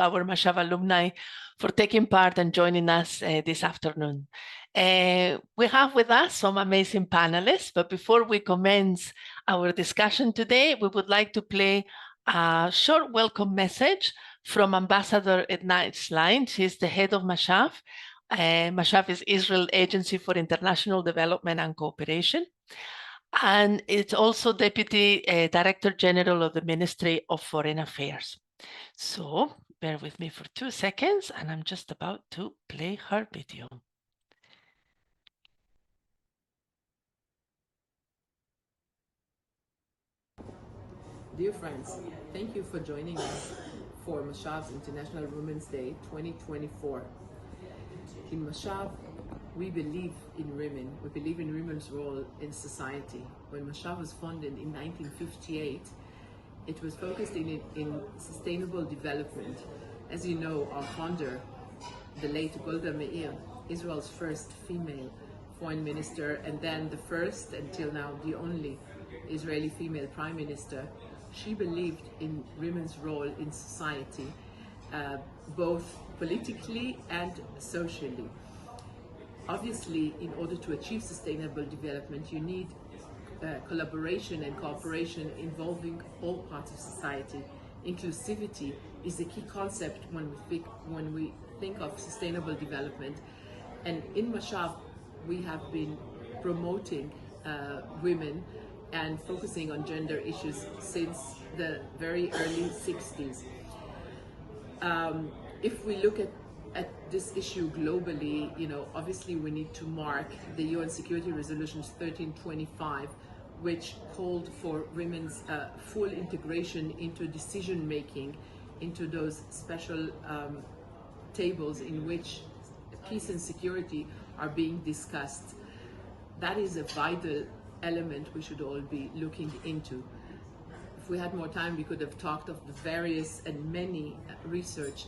our Mashav alumni for taking part and joining us this afternoon. We have with us some amazing panelists, but before we commence our discussion today, we would like to play a short welcome message from Ambassador Edna Schlein. She's the head of Mashav. Mashav is Israel Agency for International Development and Cooperation. And it's also Deputy Director General of the Ministry of Foreign Affairs. So bear with me for 2 seconds, and I'm just about to play her video. Dear friends, thank you for joining us for Mashav's International Women's Day 2024. In Mashav, we believe in women. We believe in women's role in society. When Mashav was founded in 1958, it was focused in sustainable development. As you know, our founder, the late Golda, Israel's first female foreign minister, and then the first, until now, the only Israeli female prime minister, she believed in women's role in society, both politically and socially. Obviously, in order to achieve sustainable development, you need collaboration and cooperation involving all parts of society. Inclusivity is a key concept when we think of sustainable development. And in Mashav, we have been promoting women and focusing on gender issues since the very early 60s. If we look at this issue globally, obviously we need to mark the UN Security Resolutions 1325, which called for women's full integration into decision making, into those special tables in which peace and security are being discussed. That is a vital element we should all be looking into. If we had more time, we could have talked of the various and many research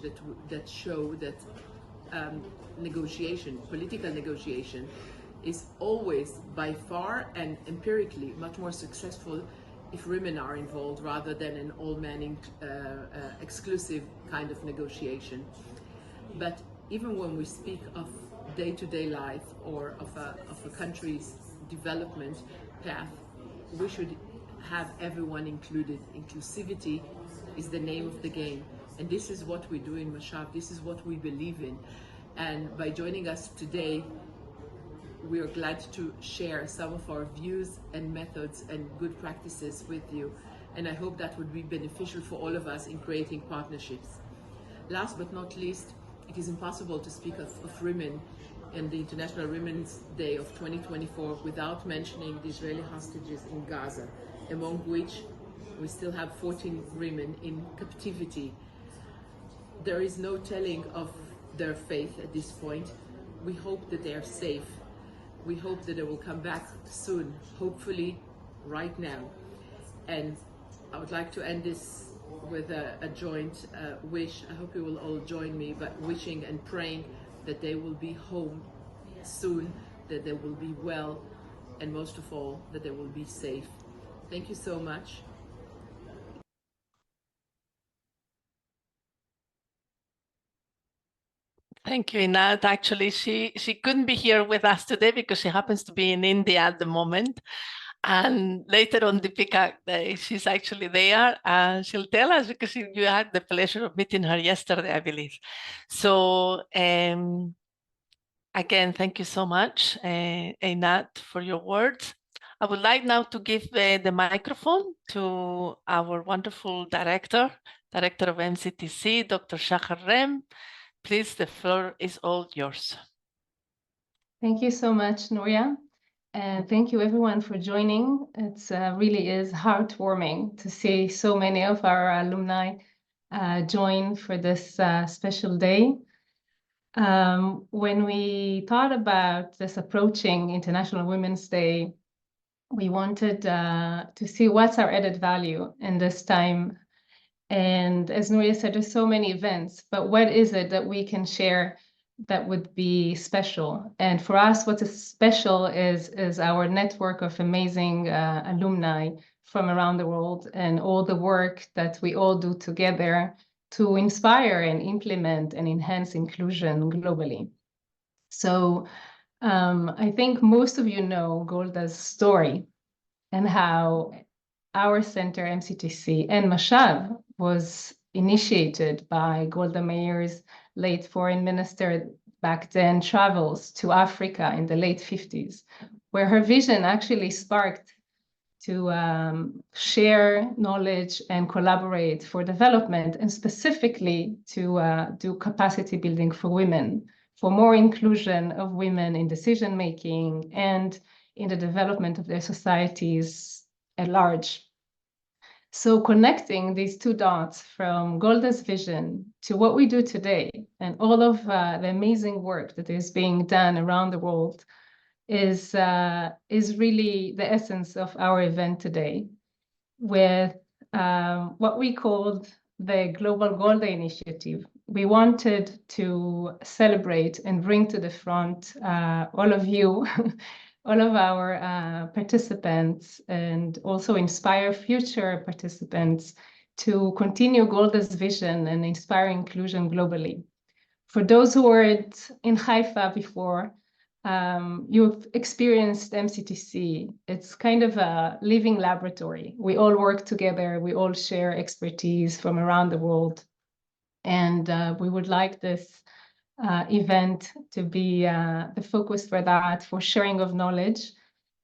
that show that political negotiation is always by far and empirically much more successful if women are involved rather than an all-man exclusive kind of negotiation. But even when we speak of day-to-day life or of a country's development path, we should have everyone included. Inclusivity is the name of the game, and this is what we do in Mashav. This is what we believe in, and by joining us today, we are glad to share some of our views and methods and good practices with you, and I hope that would be beneficial for all of us in creating partnerships. Last but not least, it is impossible to speak of women and the International Women's Day of 2024 without mentioning the Israeli hostages in Gaza, among which we still have 14 women in captivity. There is no telling of their fate at this point. We hope that they are safe. We hope that they will come back soon, hopefully right now. And I would like to end this with a joint wish. I hope you will all join me, but wishing and praying that they will be home soon, that they will be well, and most of all, that they will be safe. Thank you so much. Thank you, Inat. Actually, she couldn't be here with us today because she happens to be in India at the moment. And later on the pickup day, she's actually there, and she'll tell us because you had the pleasure of meeting her yesterday, I believe. So again, thank you so much, Einat, for your words. I would like now to give the microphone to our wonderful director of MCTC, Dr. Shachar Rem. Please, the floor is all yours. Thank you so much, Nuria. And thank you everyone for joining. It really is heartwarming to see so many of our alumni join for this special day. When we thought about this approaching International Women's Day, we wanted to see what's our added value in this time. And as Nuria said, there's so many events, but what is it that we can share that would be special? And for us, what is special is our network of amazing alumni from around the world and all the work that we all do together to inspire and implement and enhance inclusion globally. So I think most of you know Golda's story and how our center, MCTC, and Mashav was initiated by Golda Meir's late foreign minister back then travels to Africa in the late 50s, where her vision actually sparked to share knowledge and collaborate for development, and specifically to do capacity building for women, for more inclusion of women in decision making and in the development of their societies at large. So connecting these two dots from Golda's vision to what we do today and all of the amazing work that is being done around the world is really the essence of our event today, with what we called the Global Golda Initiative. We wanted to celebrate and bring to the front all of you, all of our participants, and also inspire future participants to continue Golda's vision and inspire inclusion globally. For those who weren't in Haifa before, you've experienced MCTC. It's kind of a living laboratory. We all work together. We all share expertise from around the world. And we would like this event to be the focus for that, for sharing of knowledge.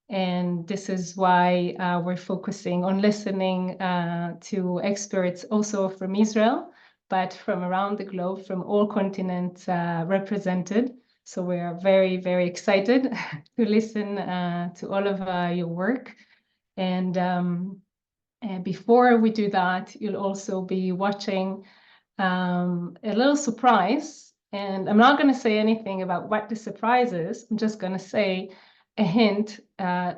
And this is why we're focusing on listening to experts also from Israel, but from around the globe, from all continents represented. So we are very, very excited to listen to all of your work. And before we do that, you'll also be watching a little surprise. And I'm not going to say anything about what the surprise is. I'm just going to say a hint.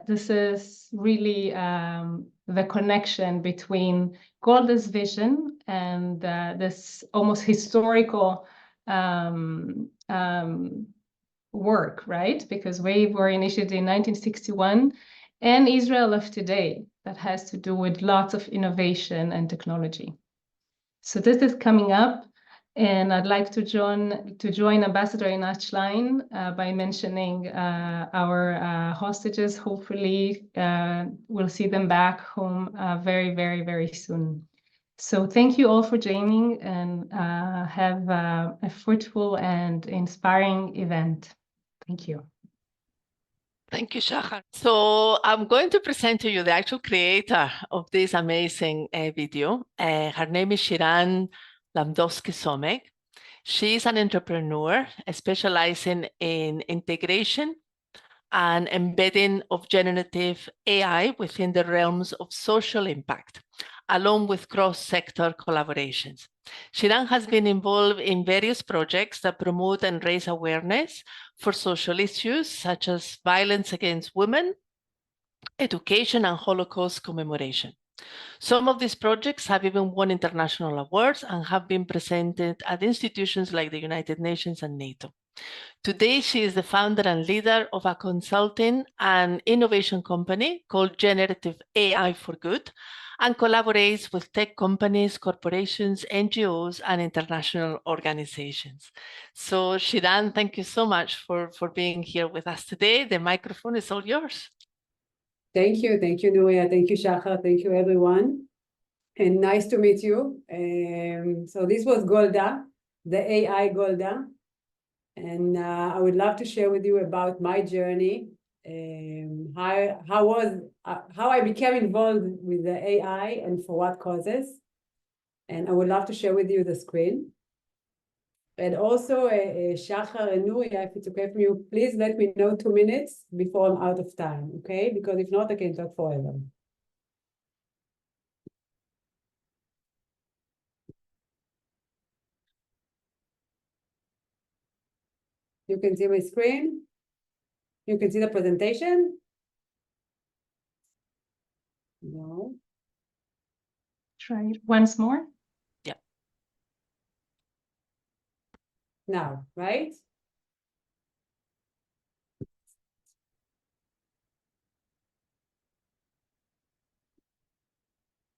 This is really the connection between Golda's vision and this almost historical work, right? Because we were initiated in 1961, and Israel of today that has to do with lots of innovation and technology. So this is coming up, and I'd like to join Ambassador Inat Schlein by mentioning our hostages. Hopefully, we'll see them back home very, very, very soon. So thank you all for joining, and have a fruitful and inspiring event. Thank you. Thank you, Shahar. So I'm going to present to you the actual creator of this amazing video. Her name is Shiran Lamdowski-Somek. She's an entrepreneur specializing in integration and embedding of generative AI within the realms of social impact, along with cross-sector collaborations. Shiran has been involved in various projects that promote and raise awareness for social issues such as violence against women, education, and Holocaust commemoration. Some of these projects have even won international awards and have been presented at institutions like the United Nations and NATO. Today, she is the founder and leader of a consulting and innovation company called Generative AI for Good, and collaborates with tech companies, corporations, NGOs, and international organizations. So Shiran, thank you so much for being here with us today. The microphone is all yours. Thank you, Nuria. Thank you, Shachar. Thank you, everyone. And nice to meet you. So this was Golda, the AI Golda. And I would love to share with you about my journey, how I became involved with the AI and for what causes. And I would love to share with you the screen. And also, Shachar and Nuria, if it's okay for you, please let me know 2 minutes before I'm out of time, okay? Because if not, I can talk forever. You can see my screen. You can see the presentation. No. Try it once more. Yeah. Now, right?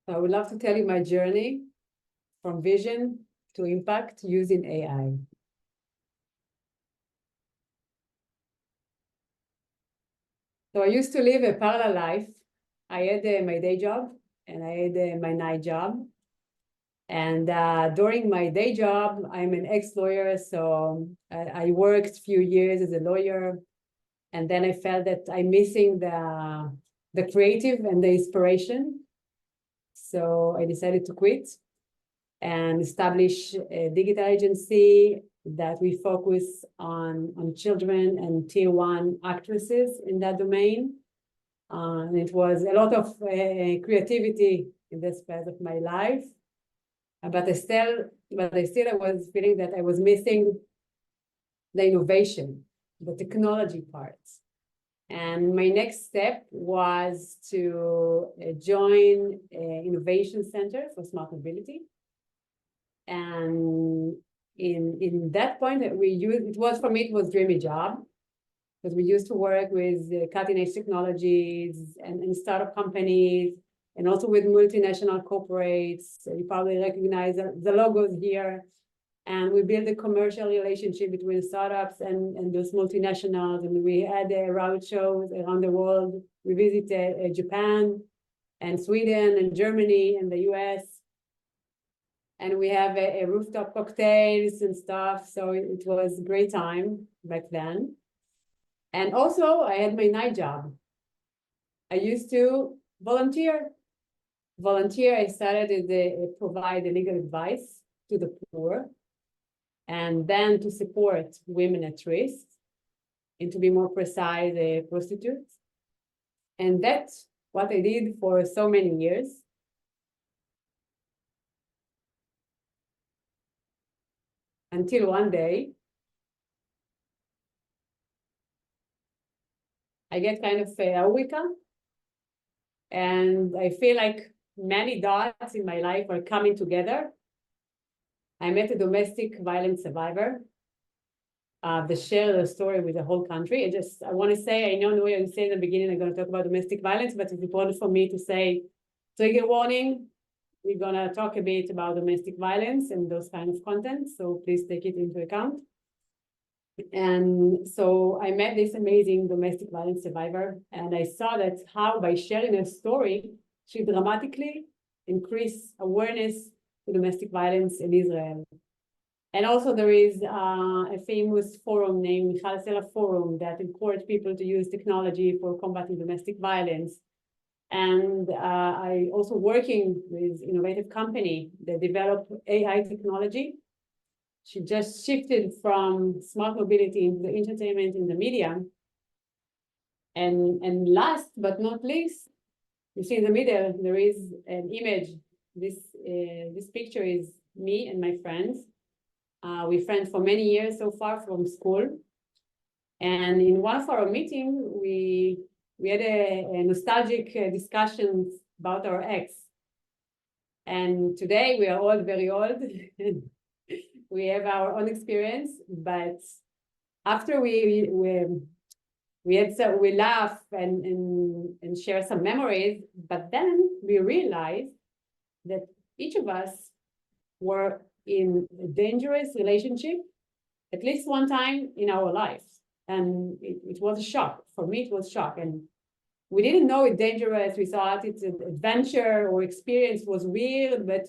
I would love to tell you my journey from vision to impact using AI. So I used to live a parallel life. I had my day job and I had my night job. And during my day job, I'm an ex-lawyer, so I worked a few years as a lawyer. And then I felt that I'm missing the creative and the inspiration. So I decided to quit and establish a digital agency that we focus on children and tier 1 actresses in that domain. And it was a lot of creativity in this phase of my life. But I still was feeling that I was missing the innovation, the technology parts. And my next step was to join an innovation center for smart mobility. And in that point, it was dreamy job, because we used to work with cutting edge technologies and startup companies, and also with multinational corporates. So you probably recognize the logos here. And we built a commercial relationship between startups and those multinationals. And we had road shows around the world. We visited Japan and Sweden and Germany and the US. And we have a rooftop cocktails and stuff. So it was a great time back then. And also I had my night job. I used to volunteer. I started to provide legal advice to the poor, and then to support women at risk, and to be more precise, prostitutes. And that's what I did for so many years. Until one day, I get kind of a eureka, and I feel like many dots in my life are coming together. I met a domestic violence survivor that shared a story with the whole country. I want to say, I know Nuria, you said in the beginning, I'm going to talk about domestic violence, but it's important for me to say, trigger warning, we're going to talk a bit about domestic violence and those kind of content, so please take it into account. And so I met this amazing domestic violence survivor, and I saw that how by sharing her story, she dramatically increased awareness to domestic violence in Israel. And also there is a famous forum named Michal Sela Forum that encourages people to use technology for combating domestic violence. And I also working with innovative company that develop AI technology. She just shifted from smart mobility into the entertainment in the media. And last but not least, you see in the middle, there is an image. This picture is me and my friends. We're friends for many years so far from school. And in one of our meetings, we had a nostalgic discussions about our ex. And today we are all very old. We have our own experience, but after we laugh and share some memories, but then we realized that each of us were in a dangerous relationship at least one time in our lives. And it was a shock. For me, it was a shock. And we didn't know it dangerous. We thought it's an adventure or experience was weird, but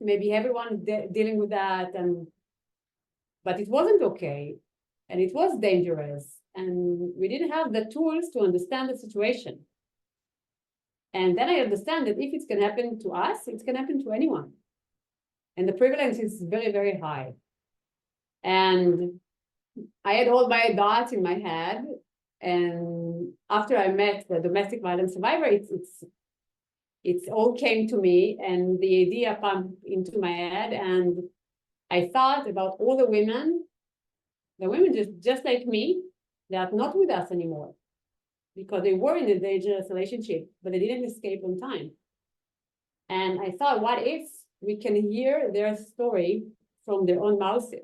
maybe everyone dealing with that. But it wasn't okay. And it was dangerous. And we didn't have the tools to understand the situation. And then I understand that if it can happen to us, it can happen to anyone. And the prevalence is very, very high. And I had all my dots in my head. And after I met the domestic violence survivor, it's all came to me, and the idea pumped into my head. And I thought about all the women just like me, they are not with us anymore because they were in a dangerous relationship, but they didn't escape on time. And I thought, what if we can hear their story from their own mouths?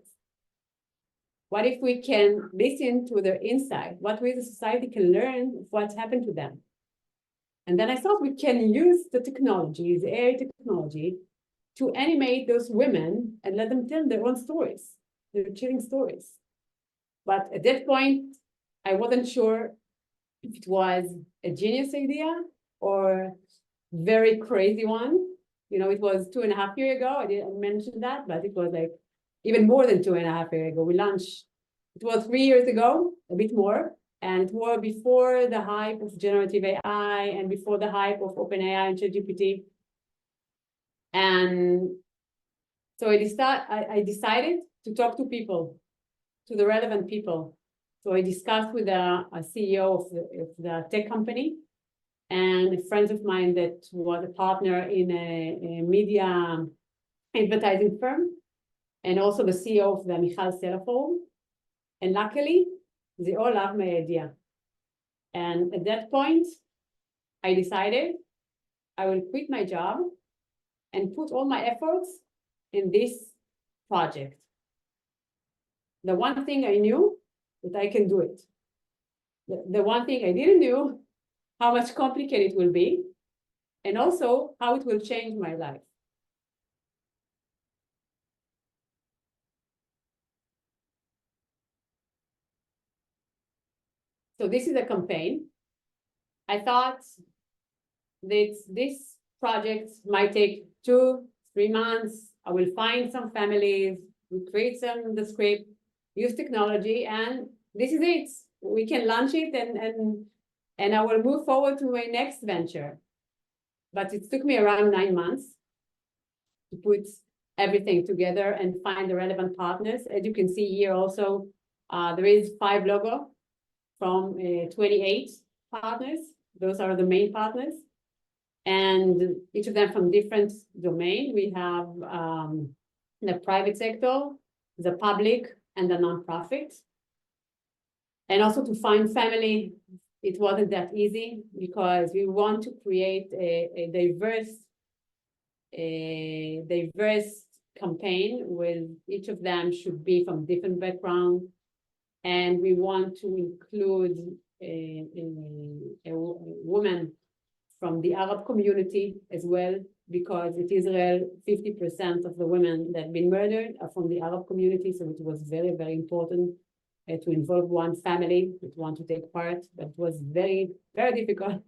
What if we can listen to their insight? What we as a society can learn of what's happened to them? And then I thought we can use the technology, the AI technology, to animate those women and let them tell their own stories, their chilling stories. But at that point, I wasn't sure if it was a genius idea or very crazy one. You know, it was 2.5 years ago. I didn't mention that, but it was like even more than 2.5 years ago. We launched, it was 3 years ago, a bit more. And it was before the hype of generative AI and before the hype of OpenAI and ChatGPT. And so I decided to talk to people, to the relevant people. So I discussed with a CEO of the tech company and friends of mine that was a partner in a media advertising firm, and also the CEO of the Michal Sela Forum. And luckily, they all loved my idea. And at that point, I decided I will quit my job and put all my efforts in this project. The one thing I knew that I can do it. The one thing I didn't know, how much complicated it will be, and also how it will change my life. So this is a campaign. I thought that this project might take 2-3 months. I will find some families, we create the script, use technology, and this is it. We can launch it and I will move forward to my next venture. But it took me around 9 months to put everything together and find the relevant partners. As you can see here also, there is 5 logos from 28 partners. Those are the main partners. And each of them from different domain. We have the private sector, the public, and the nonprofit. And also to find family, it wasn't that easy because we want to create a diverse campaign with each of them should be from different background. And we want to include a woman from the Arab community as well, because in Israel, 50% of the women that have been murdered are from the Arab community. So it was very, very important to involve one family that want to take part, but it was very, very difficult.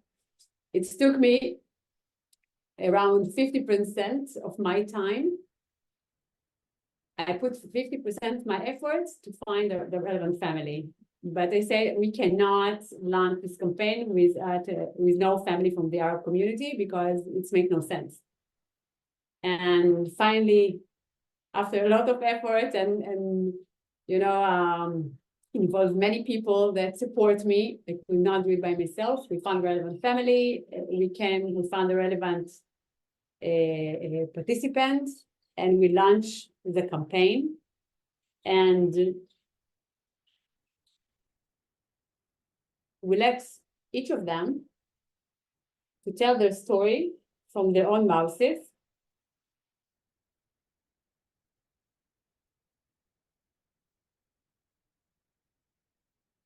It took me around 50% of my time. I put 50% my efforts to find the relevant family. But they say we cannot launch this campaign with no family from the Arab community because it makes no sense. And finally, after a lot of effort and you know, involve many people that support me, I could not do it by myself. We found relevant family. We found the relevant participants, and we launched the campaign. And we let each of them to tell their story from their own mouths.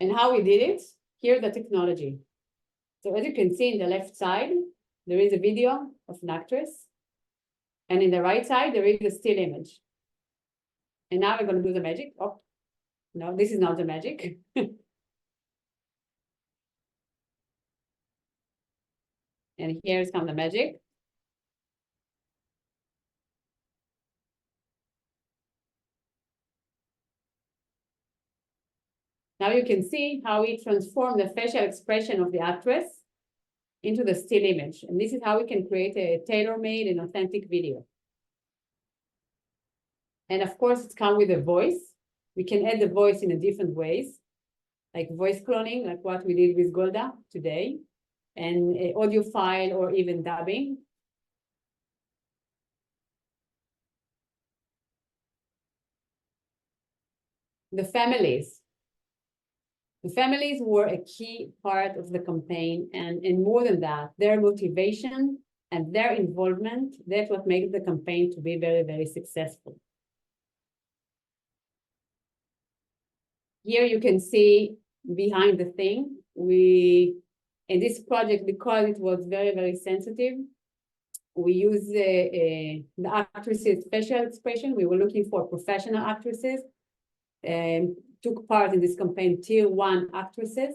And how we did it, here the technology. So as you can see in the left side, there is a video of an actress. And in the right side, there is a still image. And now we're going to do the magic. Oh, no, this is not the magic. And here's come the magic. Now you can see how we transform the facial expression of the actress into the still image. And this is how we can create a tailor-made and authentic video. And of course, it's come with a voice. We can add the voice in a different ways, like voice cloning, like what we did with Golda today, and an audio file or even dubbing. The families. The families were a key part of the campaign, and more than that, their motivation and their involvement, that's what makes the campaign to be very, very successful. Here you can see behind the thing, in this project, because it was very, very sensitive, we use the actresses' facial expression. We were looking for professional actresses, and took part in this campaign, tier 1 actresses.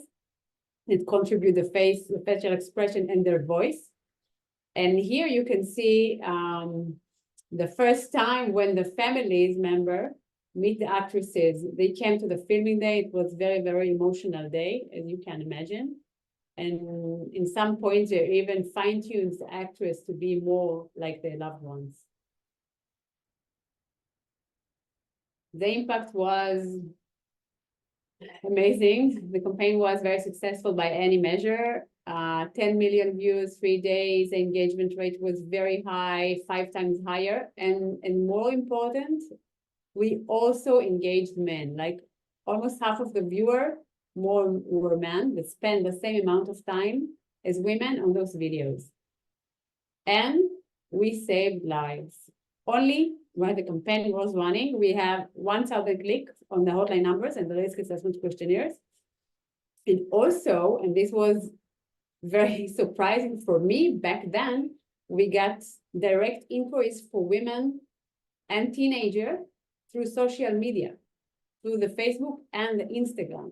It contribute the facial expression and their voice. And here you can see the first time when the families member meet the actresses. They came to the filming day. It was very, very emotional day, as you can imagine. And in some points, they even fine-tuned the actress to be more like their loved ones. The impact was amazing. The campaign was very successful by any measure. 10 million views, 3 days. The engagement rate was very high, 5 times higher. And more important, we also engaged men. Like almost half of the viewer more were men that spend the same amount of time as women on those videos. And we saved lives. Only when the campaign was running, we have 1,000 clicks on the hotline numbers and the risk assessment questionnaires. And also, and this was very surprising for me back then, we got direct inquiries for women and teenagers through social media, through the Facebook and the Instagram.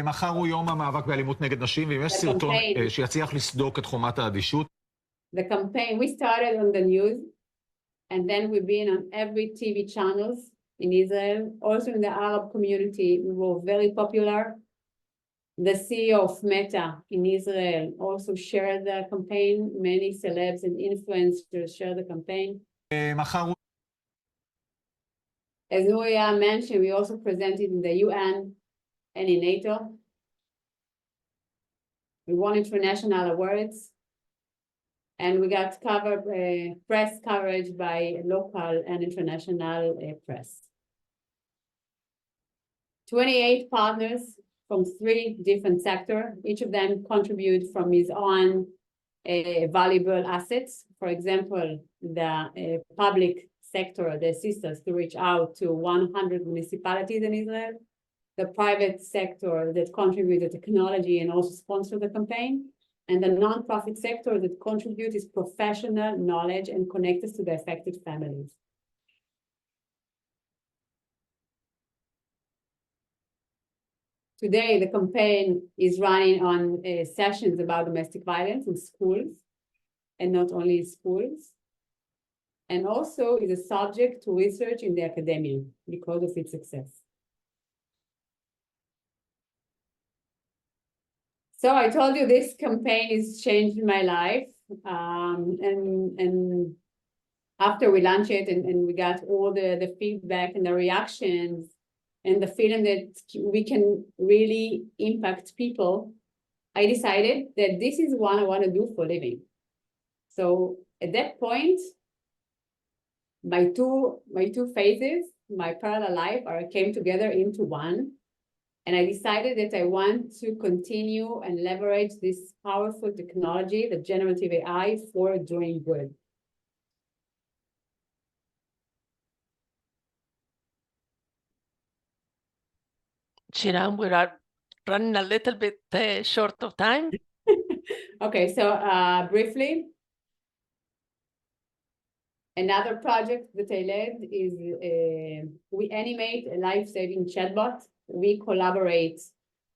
מחר הוא יום המאבק באלימות נגד נשים, ואם יש סרטון שיצליח לסדוק את חומת האדישות. The campaign, we started on the news, and then we've been on every TV channels in Israel, also in the Arab community. We were very popular. The CEO of Meta in Israel also shared the campaign. Many celebs and influencers shared the campaign. As Nuria mentioned, we also presented in the UN and in NATO. We won international awards, and we got press coverage by local and international press. 28 partners from 3 different sectors. Each of them contribute from his own valuable assets. For example, the public sector, they assist us to reach out to 100 municipalities in Israel. The private sector that contributed technology and also sponsor the campaign, and the nonprofit sector that contribute is professional knowledge and connect us to the affected families. Today, the campaign is running on sessions about domestic violence in schools, and not only in schools, and also is a subject to research in the academia because of its success. So I told you this campaign has changed my life, and after we launched it and we got all the feedback and the reactions and the feeling that we can really impact people, I decided that this is what I want to do for a living. So at that point, my two phases, my parallel life, came together into one. And I decided that I want to continue and leverage this powerful technology, the generative AI, for doing good. Shiran, we are running a little bit short of time. Okay, so briefly, another project that I led is we animate a life-saving chatbot. We collaborate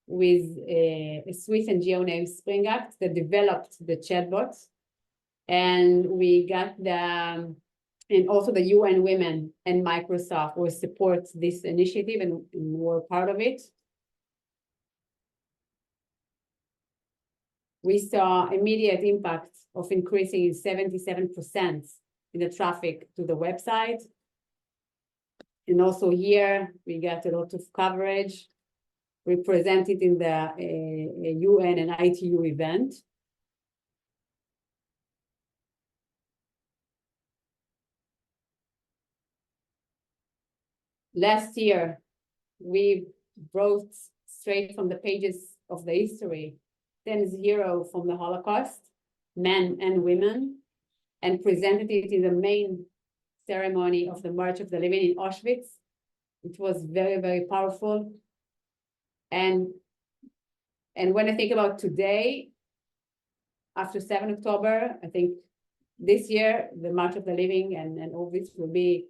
with a Swiss NGO named Spring Act that developed the chatbot. And we got and also the UN Women and Microsoft will support this initiative and we're part of it. We saw immediate impact of increasing 77% in the traffic to the website. And also here, we got a lot of coverage. We presented in the UN and ITU event. Last year, we brought straight from the pages of the history 10-0 from the Holocaust, men and women, and presented it in the main ceremony of the March of the Living in Auschwitz. It was very, very powerful. And when I think about today, after 7 October. I think this year, the March of the Living and all this will be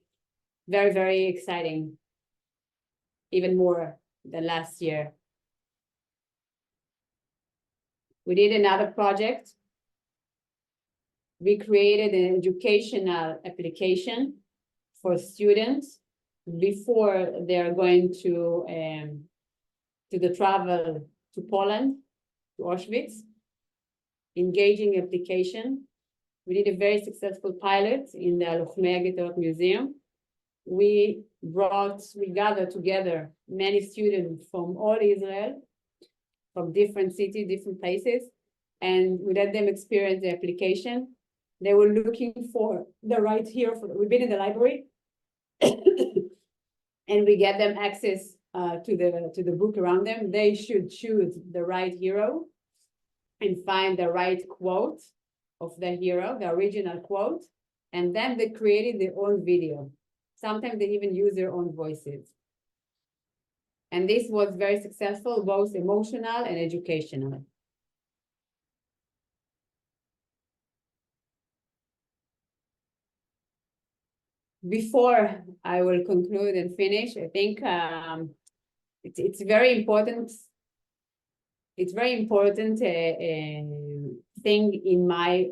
very, very exciting, even more than last year. We did another project. We created an educational application for students before they're going to the travel to Poland, to Auschwitz. Engaging application. We did a very successful pilot in the Lochmei Ghettot Museum. We gathered together many students from all Israel, from different cities, different places, and we let them experience the application. They were looking for the right hero. We've been in the library, and we get them access to the book around them. They should choose the right hero and find the right quote of the hero, the original quote, and then they created their own video. Sometimes they even use their own voices. And this was very successful, both emotional and educational. Before I will conclude and finish, I think it's very important. It's very important thing in my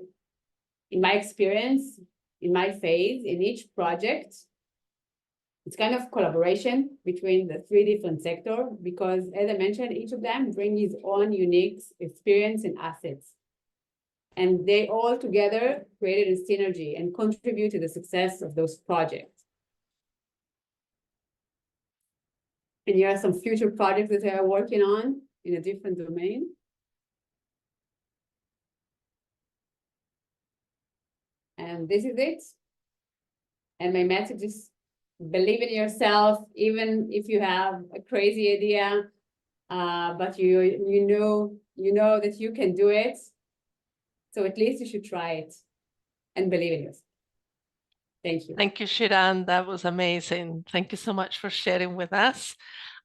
experience, in my phase, in each project. It's kind of collaboration between the 3 different sectors, because as I mentioned, each of them bring his own unique experience and assets. And they all together created a synergy and contribute to the success of those projects. And here are some future projects that they are working on in a different domain. And this is it. And my message is, believe in yourself, even if you have a crazy idea, but you know that you can do it. So at least you should try it and believe in yourself. Thank you. Thank you, Shiran. That was amazing. Thank you so much for sharing with us.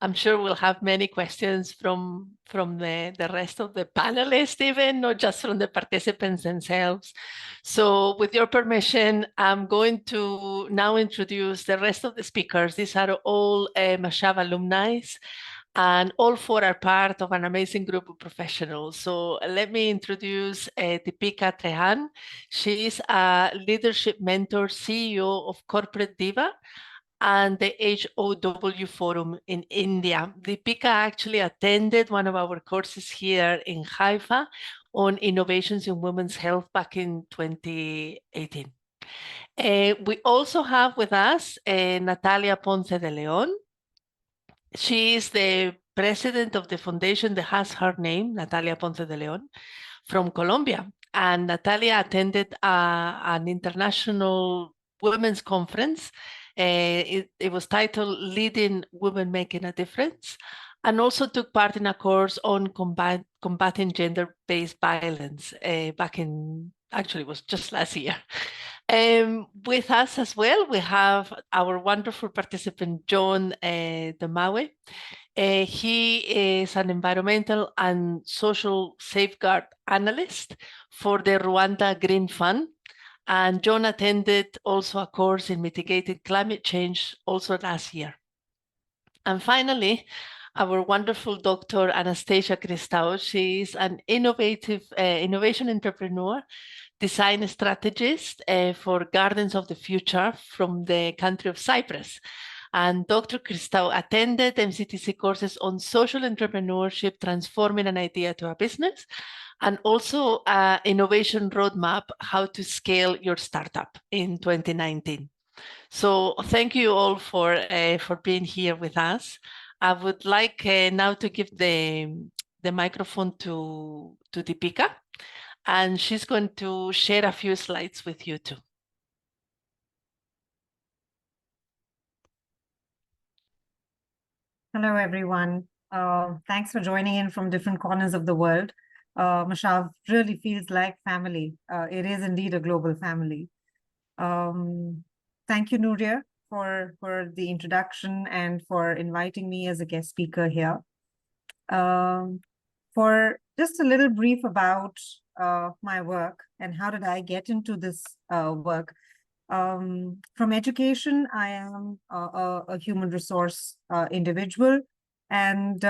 I'm sure we'll have many questions from the rest of the panelists, even, not just from the participants themselves. So with your permission, I'm going to now introduce the rest of the speakers. These are all Mashav alumni, and all 4 are part of an amazing group of professionals. So let me introduce Deepika Trehan. She is a leadership mentor, CEO of Corporate Diva and the HOW Forum in India. Deepika actually attended one of our courses here in Haifa on innovations in women's health back in 2018. We also have with us Natalia Ponce de Leon. She is the president of the foundation that has her name, Natalia Ponce de Leon, from Colombia. And Natalia attended an international women's conference. It was titled Leading Women Making a Difference, and also took part in a course on combating gender-based violence back in, actually it was just last year. With us as well, we have our wonderful participant, John Demawe. He is an environmental and social safeguard analyst for the Rwanda Green Fund. And John attended also a course in mitigating climate change also last year. And finally, our wonderful Dr. Anastasia Christou. She is an innovation entrepreneur, design strategist for Gardens of the Future from the country of Cyprus. And Dr. Christou attended MCTC courses on social entrepreneurship, transforming an idea to a business, and also innovation roadmap, how to scale your startup in 2019. So thank you all for being here with us. I would like now to give the microphone to Deepika, and she's going to share a few slides with you too. Hello, everyone. Thanks for joining in from different corners of the world. Mashav really feels like family. It is indeed a global family. Thank you, Nuria, for the introduction and for inviting me as a guest speaker here. For just a little brief about my work and how did I get into this work. From education, I am a human resource individual, and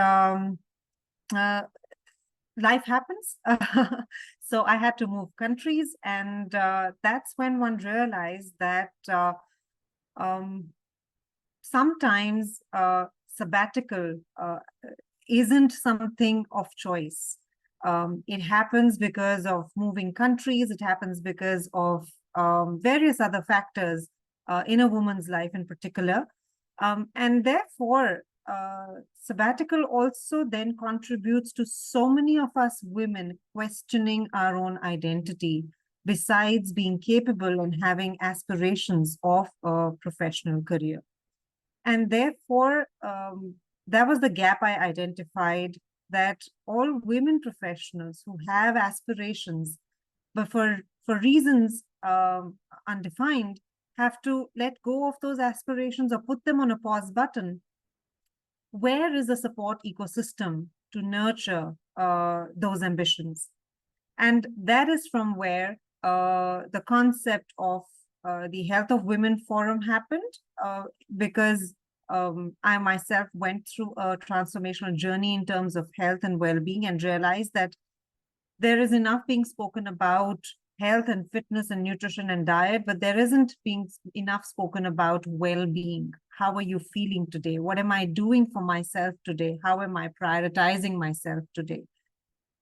life happens. So I had to move countries, and that's when one realized that sometimes sabbatical isn't something of choice. It happens because of moving countries. It happens because of various other factors in a woman's life in particular. And therefore, sabbatical also then contributes to so many of us women questioning our own identity, besides being capable and having aspirations of a professional career. And therefore, that was the gap I identified, that all women professionals who have aspirations, but for reasons undefined, have to let go of those aspirations or put them on a pause button. Where is the support ecosystem to nurture those ambitions? And that is from where the concept of the Health of Women Forum happened, because I myself went through a transformational journey in terms of health and well-being and realized that there is enough being spoken about health and fitness and nutrition and diet, but there isn't being enough spoken about well-being. How are you feeling today? What am I doing for myself today? How am I prioritizing myself today?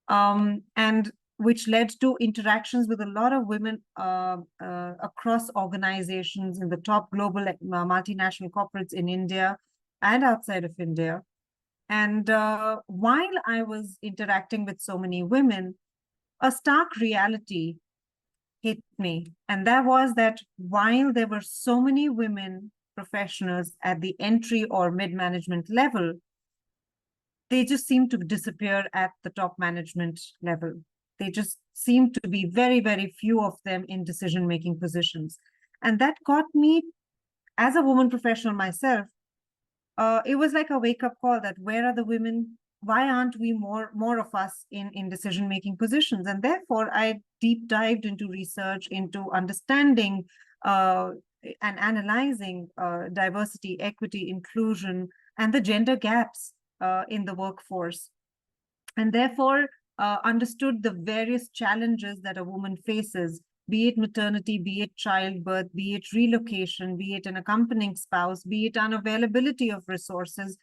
And which led to interactions with a lot of women across organizations in the top global multinational corporates in India and outside of India. And while I was interacting with so many women, a stark reality hit me. And that was that while there were so many women professionals at the entry or mid-management level, they just seemed to disappear at the top management level. They just seemed to be very, very few of them in decision-making positions. And that got me, as a woman professional myself, it was like a wake-up call that where are the women? Why aren't we more of us in decision-making positions? And therefore, I deep dived into research, into understanding and analyzing diversity, equity, inclusion, and the gender gaps in the workforce. And therefore, understood the various challenges that a woman faces, be it maternity, be it childbirth, be it relocation, be it an accompanying spouse, be it unavailability of resources,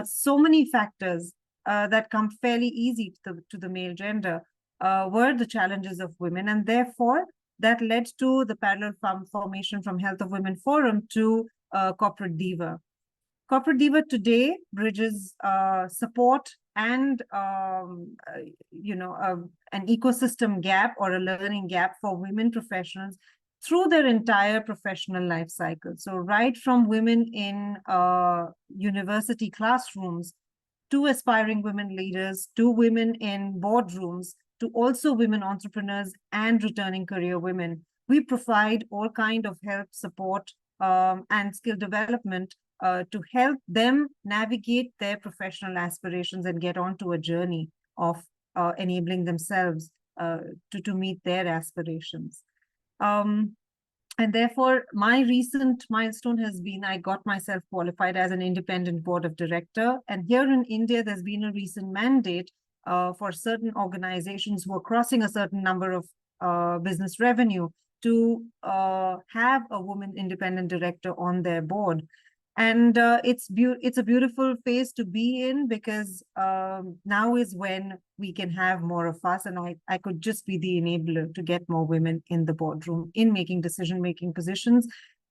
so many factors that come fairly easy to the male gender were the challenges of women. And therefore, that led to the parallel formation from Health of Women Forum to Corporate Diva. Corporate Diva today bridges support and an ecosystem gap or a learning gap for women professionals through their entire professional life cycle. So right from women in university classrooms to aspiring women leaders, to women in boardrooms, to also women entrepreneurs and returning career women, we provide all kind of help, support, and skill development to help them navigate their professional aspirations and get onto a journey of enabling themselves to meet their aspirations. And therefore, my recent milestone has been, I got myself qualified as an independent board of director. And here in India, there's been a recent mandate for certain organizations who are crossing a certain number of business revenue to have a woman independent director on their board. And it's a beautiful phase to be in, because now is when we can have more of us, and I could just be the enabler to get more women in the boardroom, in making decision-making positions,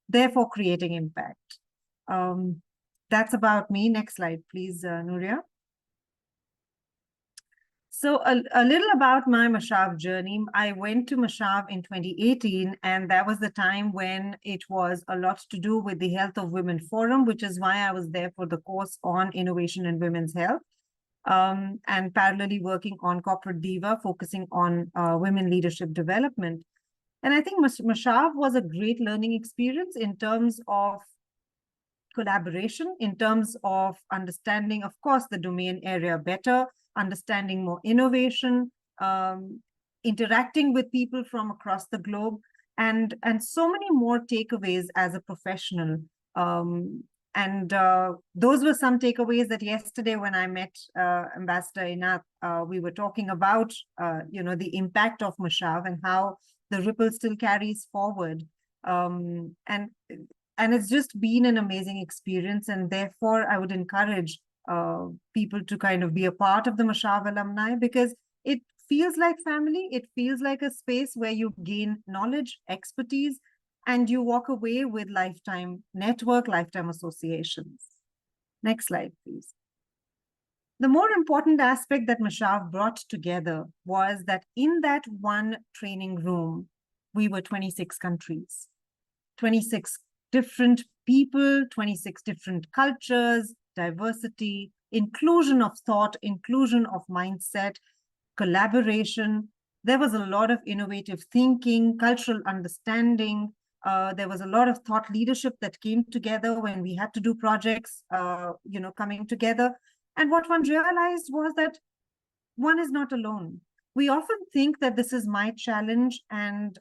therefore creating impact. That's about me. Next slide, please, Nuria. So a little about my Mashav journey. I went to Mashav in 2018, and that was the time when it was a lot to do with the Health of Women Forum, which is why I was there for the course on innovation in women's health, and parallelly working on Corporate Diva, focusing on women leadership development. And I think Mashav was a great learning experience in terms of collaboration, in terms of understanding, of course, the domain area better, understanding more innovation, interacting with people from across the globe, and so many more takeaways as a professional. Those were some takeaways that yesterday when I met Ambassador Inath, we were talking about, the impact of Mashav and how the ripple still carries forward. And it's just been an amazing experience. And therefore, I would encourage people to kind of be a part of the Mashav alumni, because it feels like family. It feels like a space where you gain knowledge, expertise, and you walk away with lifetime network, lifetime associations. Next slide, please. The more important aspect that Mashav brought together was that in that one training room, we were 26 countries, 26 different people, 26 different cultures, diversity, inclusion of thought, inclusion of mindset, collaboration. There was a lot of innovative thinking, cultural understanding. There was a lot of thought leadership that came together when we had to do projects, coming together. And what one realized was that one is not alone. We often think that this is my challenge, and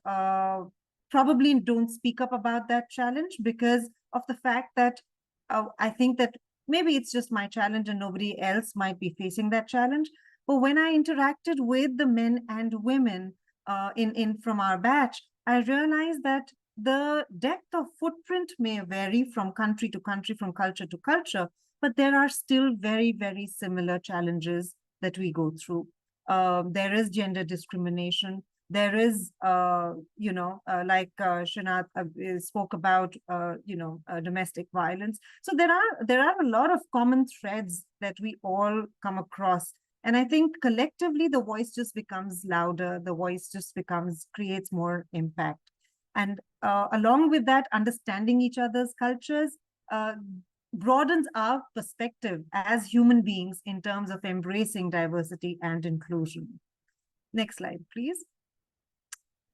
probably don't speak up about that challenge because of the fact that I think that maybe it's just my challenge and nobody else might be facing that challenge. But when I interacted with the men and women from our batch, I realized that the depth of footprint may vary from country to country, from culture to culture, but there are still very, very similar challenges that we go through. There is gender discrimination. There is, like Shanath spoke about, domestic violence. So there are a lot of common threads that we all come across. And I think collectively, the voice just becomes louder. The voice just creates more impact. And along with that, understanding each other's cultures broadens our perspective as human beings in terms of embracing diversity and inclusion. Next slide, please.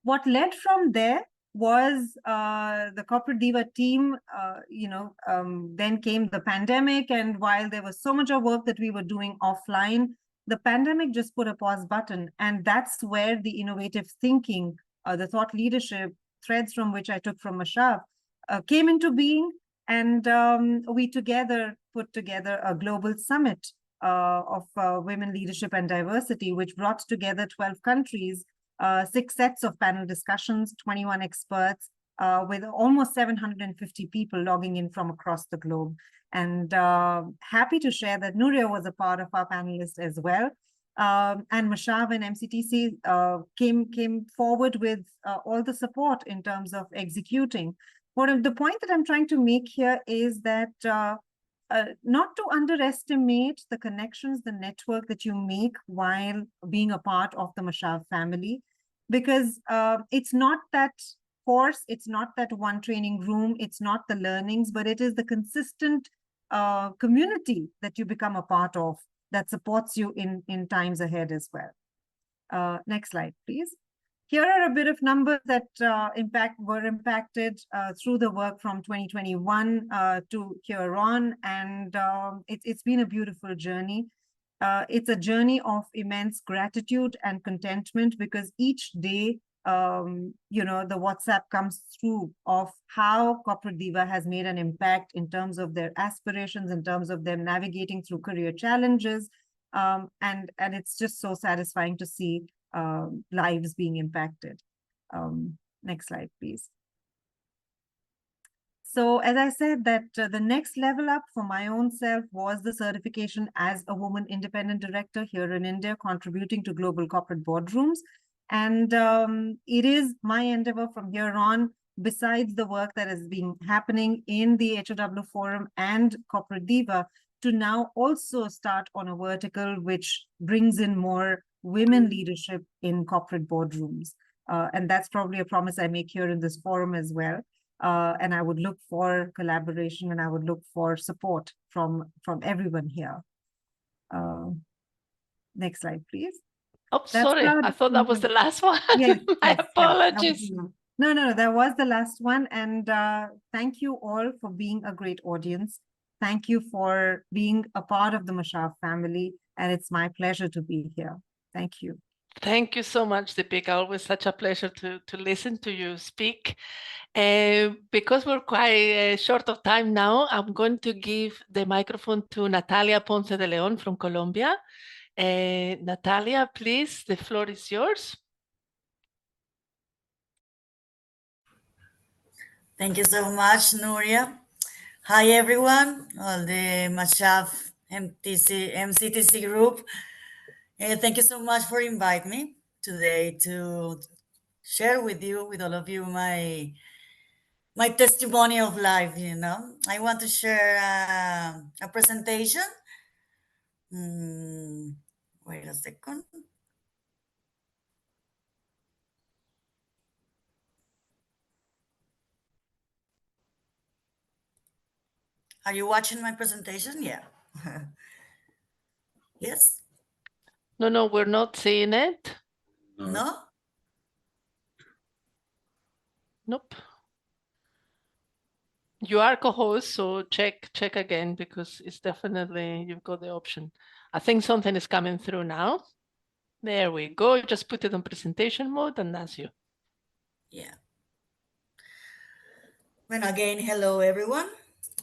What led from there was the Corporate Diva team, then came the pandemic. And while there was so much of work that we were doing offline, the pandemic just put a pause button. And that's where the innovative thinking, the thought leadership threads from which I took from Mashav came into being. And we put together a global summit of women leadership and diversity, which brought together 12 countries, 6 sets of panel discussions, 21 experts, with almost 750 people logging in from across the globe. And happy to share that Nuria was a part of our panelists as well. And Mashav and MCTC came forward with all the support in terms of executing. The point that I'm trying to make here is that not to underestimate the connections, the network that you make while being a part of the Mashav family, because it's not that course, it's not that one training room, it's not the learnings, but it is the consistent community that you become a part of that supports you in times ahead as well. Next slide, please. Here are a bit of numbers that were impacted through the work from 2021 to here on, and it's been a beautiful journey. It's a journey of immense gratitude and contentment, because each day, the WhatsApp comes through of how Corporate Diva has made an impact in terms of their aspirations, in terms of them navigating through career challenges, and it's just so satisfying to see lives being impacted. Next slide, please. So as I said, that the next level up for my own self was the certification as a woman independent director here in India, contributing to global corporate boardrooms. And it is my endeavor from here on, besides the work that has been happening in the HOW Forum and Corporate Diva, to now also start on a vertical which brings in more women leadership in corporate boardrooms. And that's probably a promise I make here in this forum as well. And I would look for collaboration, and I would look for support from everyone here. Next slide, please. Oh, sorry, I thought that was the last one. Yes, My yes, apologies. No, that was the last one. And thank you all for being a great audience. Thank you for being a part of the Mashav family. And it's my pleasure to be here. Thank you. Thank you so much, Deepika. Always such a pleasure to listen to you speak. Because we're quite short of time now, I'm going to give the microphone to Natalia Ponce de Leon from Colombia. Natalia, please, the floor is yours. Thank you so much, Nuria. Hi, everyone, all the Mashaf MCTC group. Thank you so much for inviting me today to share with you, with all of you, my testimony of life. I want to share a presentation. Wait a second. Are you watching my presentation? Yeah. Yes? No, we're not seeing it. No? Nope. You are co-host, so check again, because it's definitely, you've got the option. I think something is coming through now. There we go. Just put it on presentation mode and that's you. Yeah. Well, again, hello, everyone.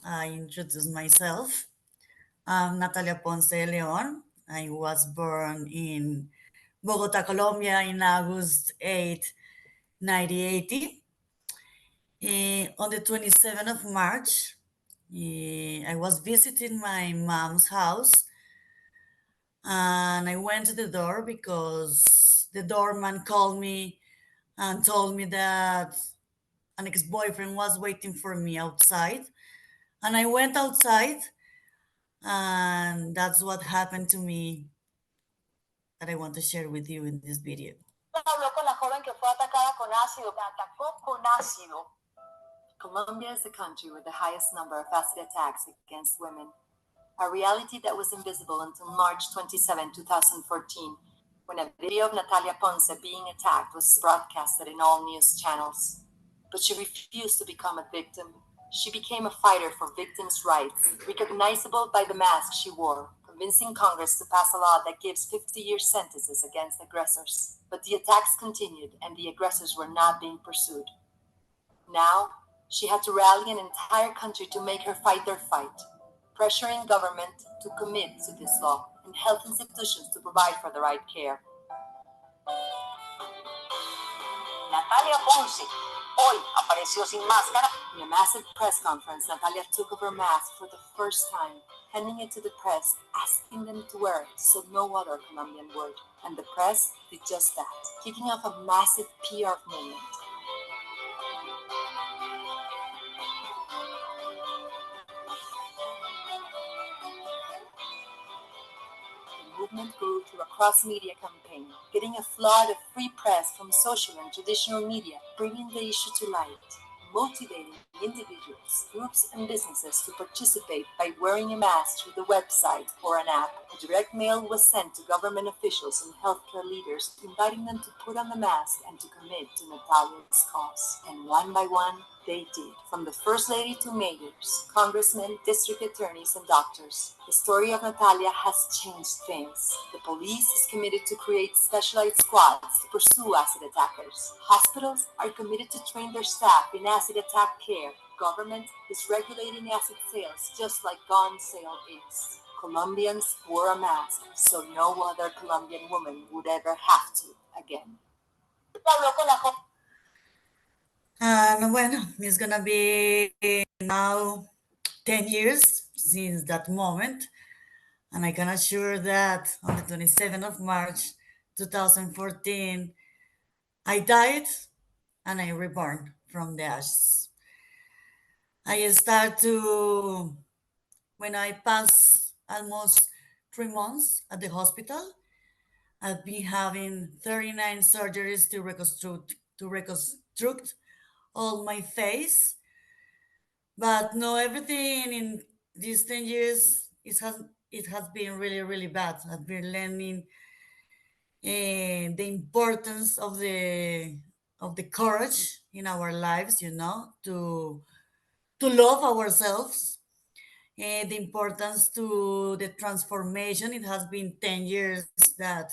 I introduce myself. I'm Natalia Ponce de Leon. I was born in Bogota, Colombia in August 8, 1980. On the 27th of March, I was visiting my mom's house and I went to the door because the doorman called me and told me that an ex-boyfriend was waiting for me outside. And I went outside, and that's what happened to me that I want to share with you in this video. Colombia is the country with the highest number of acid attacks against women, a reality that was invisible until March 27, 2014, when a video of Natalia Ponce being attacked was broadcasted in all news channels. But she refused to become a victim. She became a fighter for victims' rights, recognizable by the mask she wore, convincing Congress to pass a law that gives 50-year sentences against aggressors. But the attacks continued, and the aggressors were not being pursued. Now, she had to rally an entire country to make her fight their fight, pressuring government to commit to this law and health institutions to provide for the right care. Natalia Ponce hoy apareció sin máscara. In a massive press conference, Natalia took off her mask for the first time, handing it to the press, asking them to wear it so no other Colombian would. And the press did just that, kicking off a massive PR movement. Movement grew through a cross-media campaign, getting a flood of free press from social and traditional media, bringing the issue to light, motivating individuals, groups, and businesses to participate by wearing a mask through the website or an app. A direct mail was sent to government officials and healthcare leaders, inviting them to put on the mask and to commit to Natalia's cause. And one by one, they did. From the First Lady to mayors, congressmen, district attorneys, and doctors, the story of Natalia has changed things. The police is committed to create specialized squads to pursue acid attackers. Hospitals are committed to train their staff in acid attack care. Government is regulating acid sales just like gun sale is. Colombians wore a mask so no other Colombian woman would ever have to again. And well, it's gonna be now 10 years since that moment. And I can assure that on the 27th of March 2014, I died and I reborn from the ashes. I start to, when I pass almost 3 months at the hospital, I've been having 39 surgeries to reconstruct all my face. But no, everything in these 10 years, it has been really, really bad. I've been learning the importance of the courage in our lives, to love ourselves, the importance to the transformation. It has been 10 years that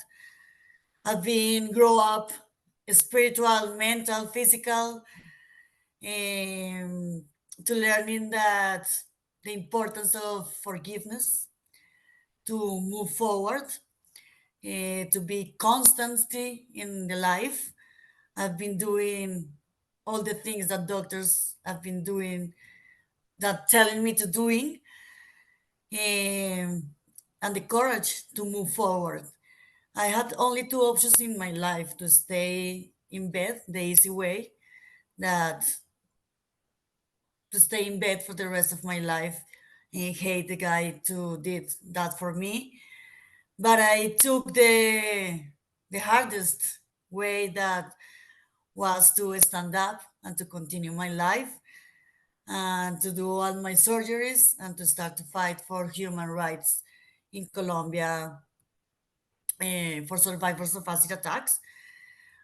I've been grow up spiritual, mental, physical, to learning that the importance of forgiveness, to move forward, to be constancy in the life. I've been doing all the things that doctors have been doing, that telling me to doing, and the courage to move forward. I had only two options in my life: to stay in bed, the easy way, that to stay in bed for the rest of my life and hate the guy who did that for me. But I took the hardest way, that was to stand up and to continue my life and to do all my surgeries and to start to fight for human rights in Colombia, for survivors of acid attacks.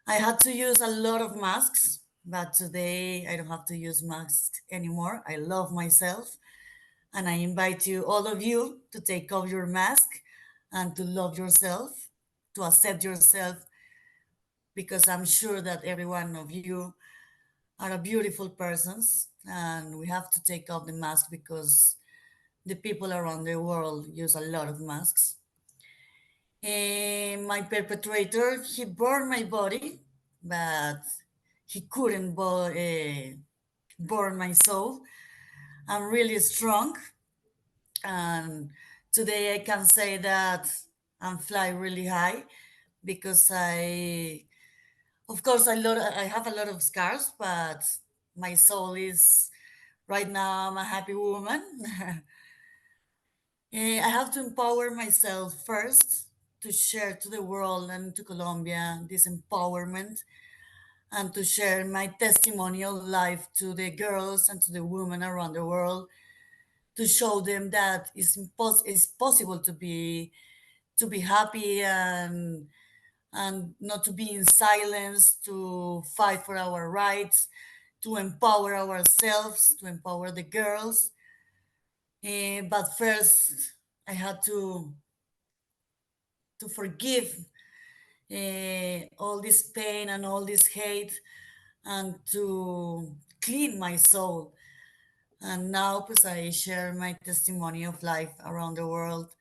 I had to use a lot of masks, but today I don't have to use masks anymore. I love myself, and I invite you, all of you, to take off your mask and to love yourself, to accept yourself, because I'm sure that every one of you are a beautiful persons, and we have to take off the mask because the people around the world use a lot of masks. And my perpetrator, he burned my body, but he couldn't burn my soul. I'm really strong, and today I can say that I'm fly really high, because of course, I have a lot of scars, but my soul is, right now, I'm a happy woman. I have to empower myself first, to share to the world and to Colombia this empowerment, and to share my testimonial life to the girls and to the women around the world, to show them that it's possible to be happy, and not to be in silence, to fight for our rights, to empower ourselves, to empower the girls. But first, I had to forgive all this pain and all this hate, and to clean my soul. And now, pues, I share my testimony of life around the world,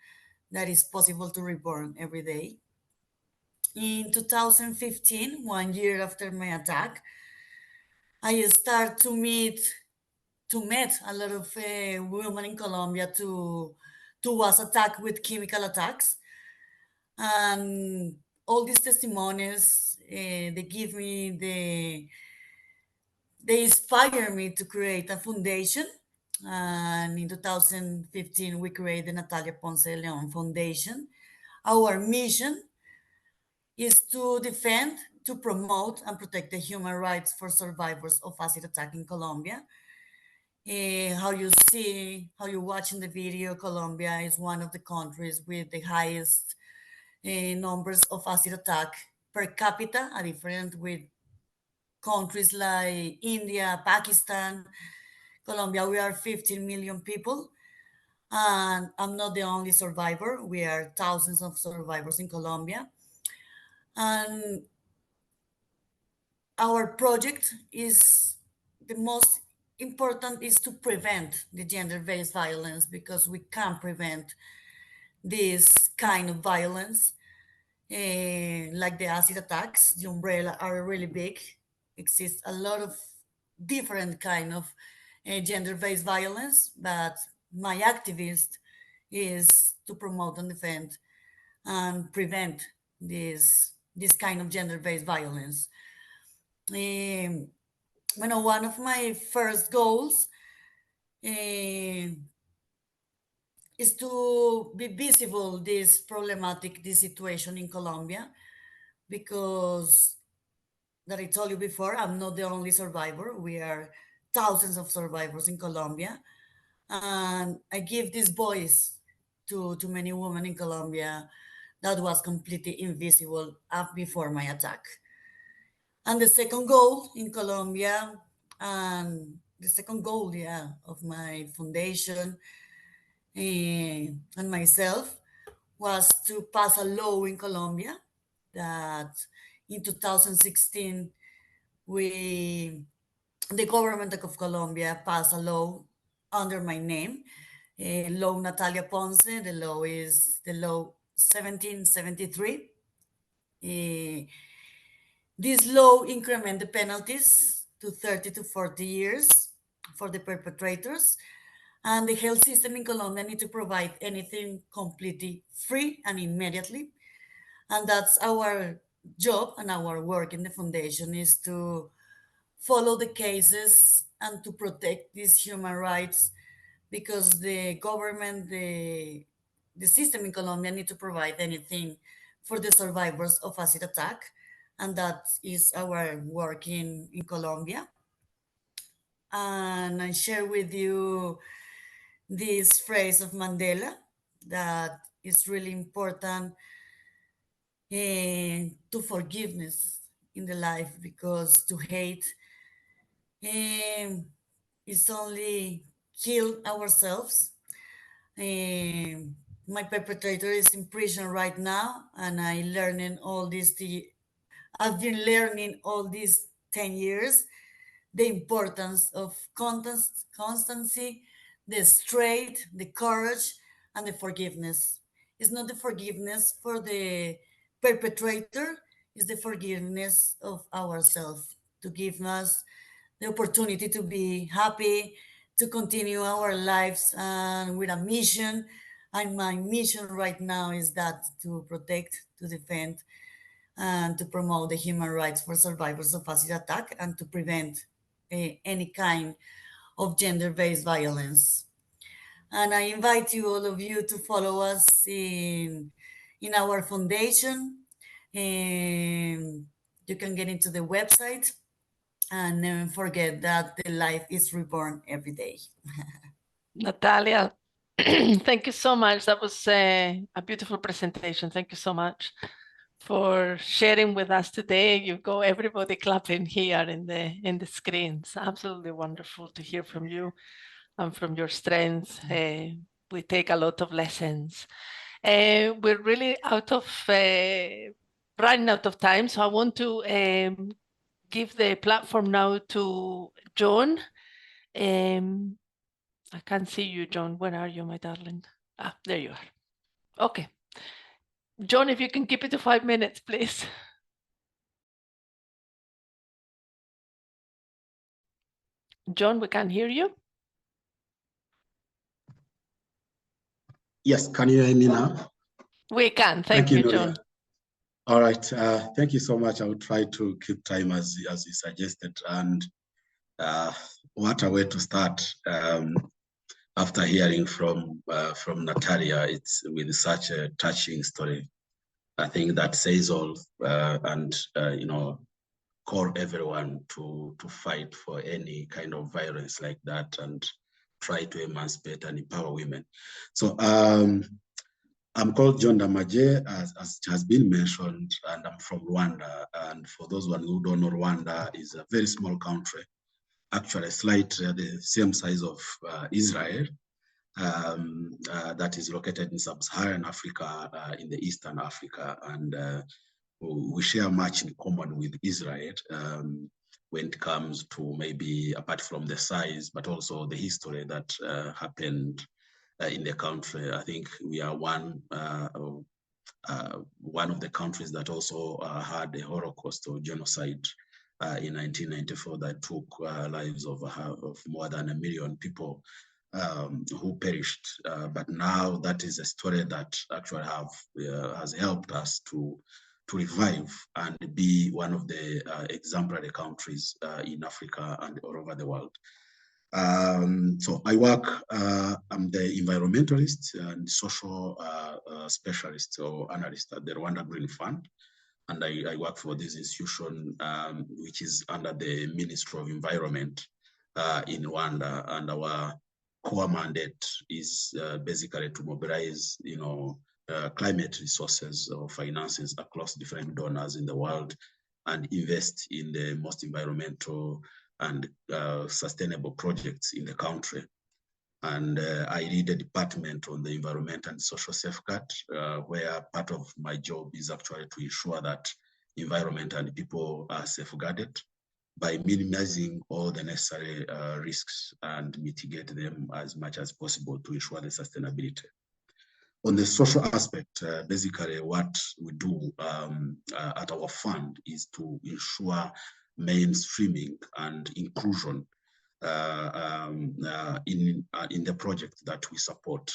that is possible to reborn every day. In 2015, 1 year after my attack, I start to meet a lot of women in Colombia to was attacked with chemical attacks, and all these testimonies, they give me they inspire me to create a foundation. And in 2015, we created the Natalia Ponce de Leon Foundation. Our mission is to defend, to promote, and protect the human rights for survivors of acid attack in Colombia. How you watch in the video, Colombia is one of the countries with the highest numbers of acid attack per capita, a different with countries like India, Pakistan. Colombia, we are 15 million people, and I'm not the only survivor. We are thousands of survivors in Colombia. And our project is, the most important is to prevent the gender-based violence, because we can prevent this kind of violence, like the acid attacks. The umbrella are really big. Exists a lot of different kind of gender-based violence, but my activist is to promote and defend and prevent this kind of gender-based violence. One of my first goals is to be visible this problematic, this situation in Colombia, because, that I told you before, I'm not the only survivor. We are thousands of survivors in Colombia, and I give this voice to many women in Colombia that was completely invisible before my attack. And the second goal in Colombia, and the second goal, yeah, of my foundation and myself, was to pass a law in Colombia that in 2016, the government of Colombia passed a law under my name, Law Natalia Ponce. The law is the law 1773. This law increment the penalties to 30 to 40 years for the perpetrators, and the health system in Colombia need to provide anything completely free and immediately. And that's our job, and our work in the foundation is to follow the cases and to protect these human rights, because the government, the system in Colombia need to provide anything for the survivors of acid attack. And that is our work in Colombia. And I share with you this phrase of Mandela that is really important, to forgiveness in the life, because to hate is only kill ourselves. My perpetrator is in prison right now, and I've been learning all these 10 years the importance of constancy, the strength, the courage, and the forgiveness. It's not the forgiveness for the perpetrator, it's the forgiveness of ourselves, to give us the opportunity to be happy, to continue our lives, and with a mission. And my mission right now is that to protect, to defend, and to promote the human rights for survivors of acid attack, and to prevent any kind of gender-based violence. And I invite you, all of you, to follow us in our foundation. You can get into the website, and never forget that the life is reborn every day. Natalia, thank you so much. That was a beautiful presentation. Thank you so much for sharing with us today. You go everybody clapping here in the screens. Absolutely wonderful to hear from you and from your strength. We take a lot of lessons. We're really running out of time, so I want to give the platform now to John. I can't see you, John. Where are you, my darling? Ah, there you are. Okay. John, if you can keep it to 5 minutes, please. John, we can't hear you. Yes, can you hear me now? We can. Thank you, John. All right. Thank you so much. I will try to keep time as you suggested. And what a way to start after hearing from Natalia. It's with such a touching story. I think that says all, and call everyone to fight for any kind of violence like that, and try to emancipate and empower women. So I'm called John Damaje, as it has been mentioned, and I'm from Rwanda. And for those who don't know, Rwanda is a very small country, actually slightly the same size of Israel, that is located in sub-Saharan Africa, in the Eastern Africa. And we share much in common with Israel when it comes to, maybe apart from the size, but also the history that happened in the country. I think we are one of the countries that also had a Holocaust or genocide in 1994 that took lives of more than 1 million people who perished. But now that is a story that actually has helped us to revive and be one of the exemplary countries in Africa and all over the world. So I work, I'm the environmentalist and social specialist or analyst at the Rwanda Green Fund. And I work for this institution, which is under the Ministry of Environment in Rwanda. And our core mandate is basically to mobilize, climate resources or finances across different donors in the world, and invest in the most environmental and sustainable projects in the country. And I lead a department on the environment and social safeguard, where part of my job is actually to ensure that environment and people are safeguarded by minimizing all the necessary risks and mitigate them as much as possible to ensure the sustainability. On the social aspect, basically what we do at our fund is to ensure mainstreaming and inclusion in the project that we support,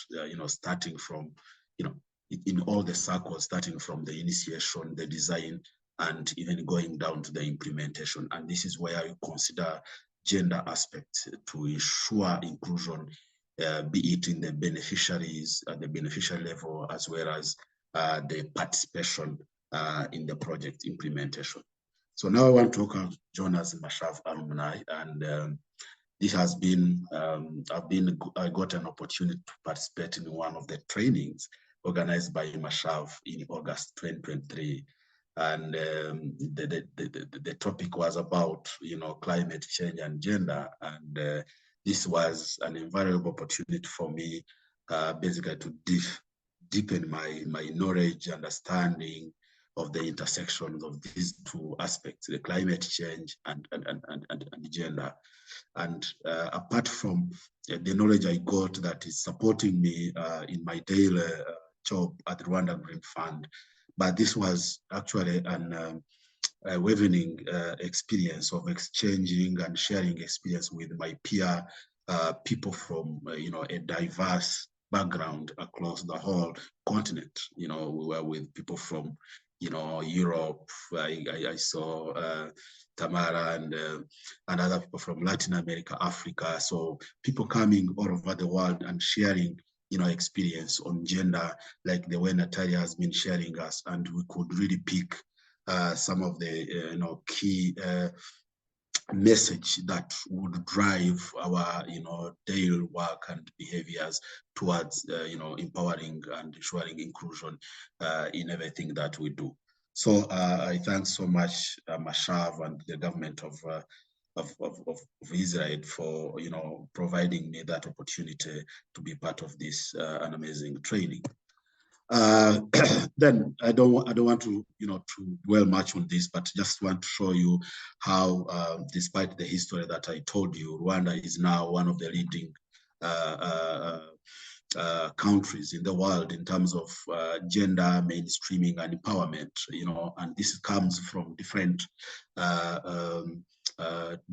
starting from, in all the circles, starting from the initiation, the design, and even going down to the implementation. And this is where you consider gender aspects to ensure inclusion, be it in the beneficiaries at the beneficiary level, as well as the participation in the project implementation. So now I want to join as Mashav alumni, and this has been, I got an opportunity to participate in one of the trainings organized by Mashav in August 2023. And the topic was about, climate change and gender. And this was an invaluable opportunity for me, basically to deepen my knowledge, understanding of the intersections of these two aspects, the climate change and gender. And apart from the knowledge I got that is supporting me in my daily job at the Rwanda Green Fund, but this was actually an weavening experience of exchanging and sharing experience with my peer people from a diverse background across the whole continent. We were with people from Europe. I saw Tamara and other people from Latin America, Africa. So people coming all over the world and sharing experience on gender, like the way Natalia has been sharing us, and we could really pick some of the key message that would drive our daily work and behaviors towards empowering and ensuring inclusion in everything that we do. So I thank so much Mashav and the government of Israel for providing me that opportunity to be part of this an amazing training. Then I don't want to to dwell much on this, but just want to show you how, despite the history that I told you, Rwanda is now one of the leading countries in the world in terms of gender mainstreaming and empowerment. And this comes from different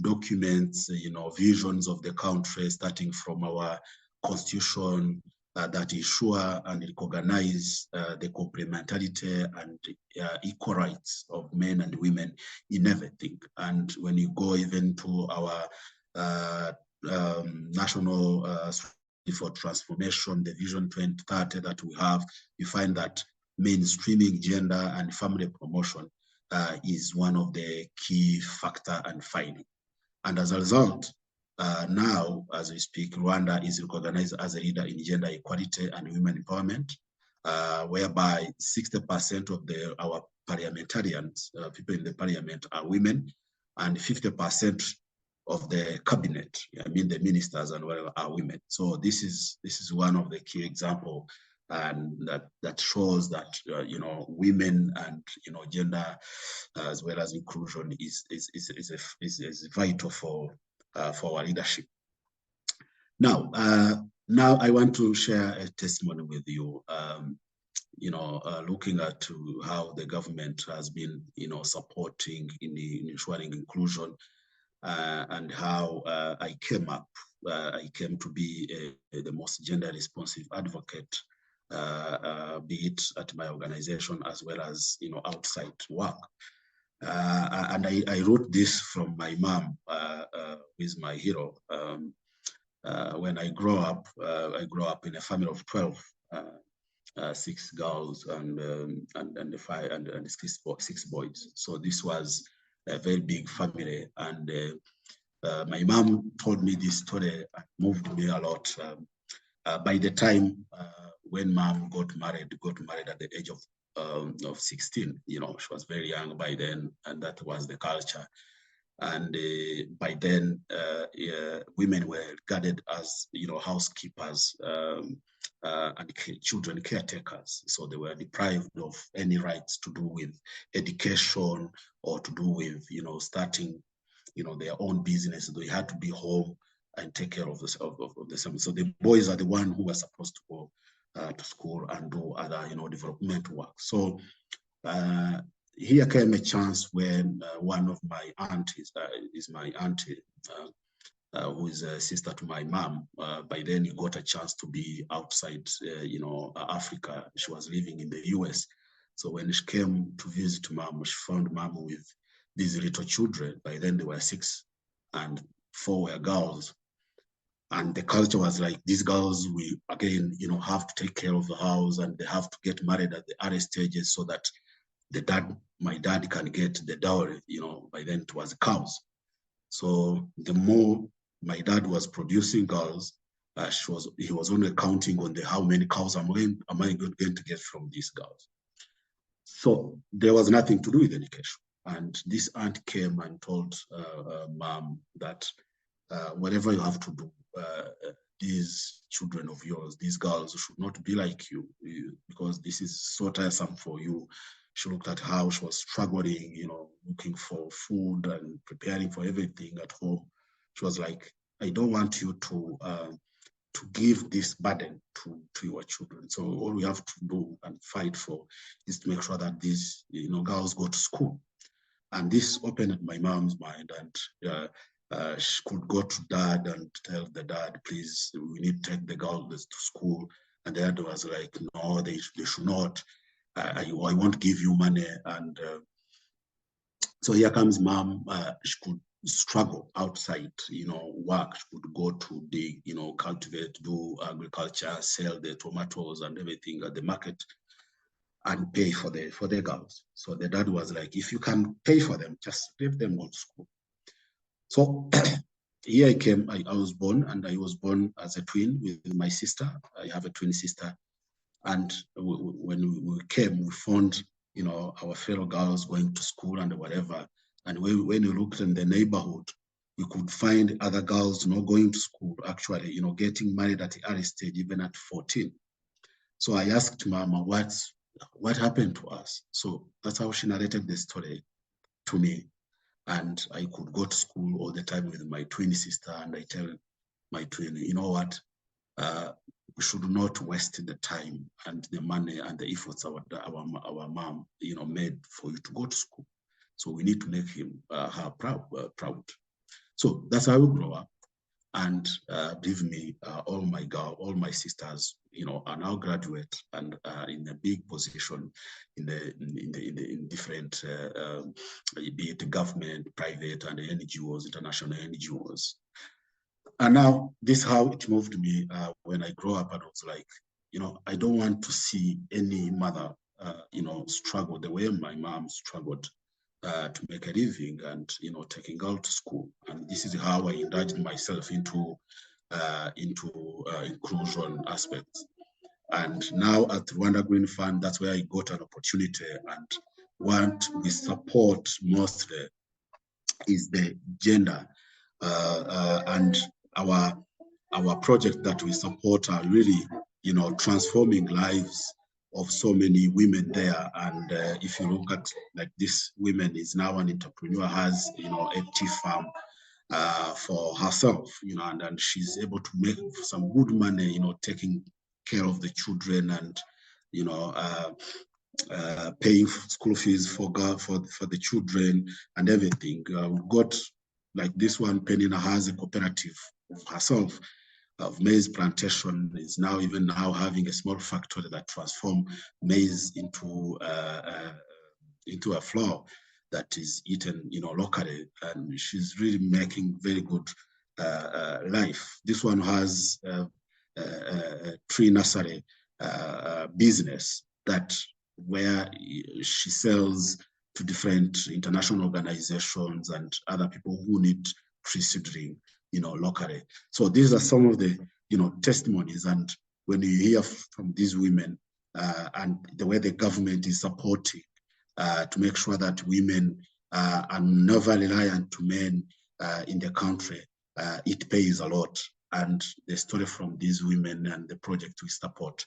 documents, visions of the country, starting from our constitution that ensure and recognize the complementarity and equal rights of men and women in everything. And when you go even to our national strategy for transformation, the Vision 2030 that we have, you find that mainstreaming gender and family promotion is one of the key factor and finding. And as a result, now, as we speak, Rwanda is recognized as a leader in gender equality and women empowerment, whereby 60% of our parliamentarians, people in the parliament, are women, and 50% of the cabinet, the ministers and whatever, are women. So this is one of the key examples, and that shows that women and gender as well as inclusion is vital for our leadership. Now I want to share a testimony with you. Looking at how the government has been supporting in ensuring inclusion, and how I came up. I came to be the most gender responsive advocate, be it at my organization as well as outside work. And I wrote this from my mom, who is my hero. When I grew up in a family of 12, 6 girls and 6 boys. So this was a very big family, and my mom told me this story and moved me a lot. By the time when mom got married at the age of 16, she was very young by then, and that was the culture. And by then, women were regarded as, housekeepers and children caretakers. So they were deprived of any rights to do with education or to do with, starting, their own business. They had to be home and take care of the family. So the boys are the one who were supposed to go to school and do other, development work. So here came a chance when one of my aunties, is my auntie, who is a sister to my mom. By then, he got a chance to be outside, Africa. She was living in the US. So when she came to visit mom, she found mom with these little children. By then, they were 6 and 4 were girls. And the culture was like, these girls, we again, have to take care of the house, and they have to get married at the early stages so that my dad can get the dowry. By then it was cows. So the more my dad was producing girls, he was only counting on how many cows am I going to get from these girls. So there was nothing to do with education. And this aunt came and told mom that whatever you have to do, these children of yours, these girls should not be like you, because this is so tiresome for you. She looked at how she was struggling, looking for food and preparing for everything at home. She was like, I don't want you to give this burden to your children. So all we have to do and fight for is to make sure that these girls go to school. And this opened my mom's mind, and she could go to dad and tell the dad, please, we need to take the girls to school. And the dad was like, no, they should not. I won't give you money. And so here comes mom. She could struggle outside, work. She could go to dig, cultivate, do agriculture, sell the tomatoes and everything at the market, and pay for the girls. So the dad was like, if you can pay for them, just leave them go to school. So here I came. I was born, and I was born as a twin with my sister. I have a twin sister. And when we came, we found, our fellow girls going to school and whatever. And when we looked in the neighborhood, we could find other girls, going to school, actually, getting married at the early stage, even at 14. So I asked Mama, what happened to us? So that's how she narrated the story to me. And I could go to school all the time with my twin sister, and I tell my twin, you know what? We should not waste the time and the money and the efforts our mom, made for you to go to school. So we need to make her proud. So that's how we grow up. And believe me, all my sisters, are now graduate and in a big position in different, be it government, private, and NGOs, international NGOs. And now this is how it moved me when I grew up, and I was like, I don't want to see any mother, struggle the way my mom struggled to make a living and, taking girls to school. And this is how I indulged myself into inclusion aspects. And now at Rwanda Green Fund, that's where I got an opportunity, and what we support mostly is the gender, and our project that we support are really, transforming lives of so many women there. And if you look at like this woman is now an entrepreneur, has, a tea farm for herself, and she's able to make some good money, taking care of the children and, paying school fees for the children and everything. We've got like this one, Penina has a cooperative of herself of maize plantation, is now having a small factory that transform maize into a flour that is eaten, locally, and she's really making very good life. This one has a tree nursery business where she sells to different international organizations and other people who need tree seedling, locally. So these are some of the, testimonies. And when you hear from these women and the way the government is supporting to make sure that women and never reliant to men in the country, it pays a lot. And the story from these women and the project we support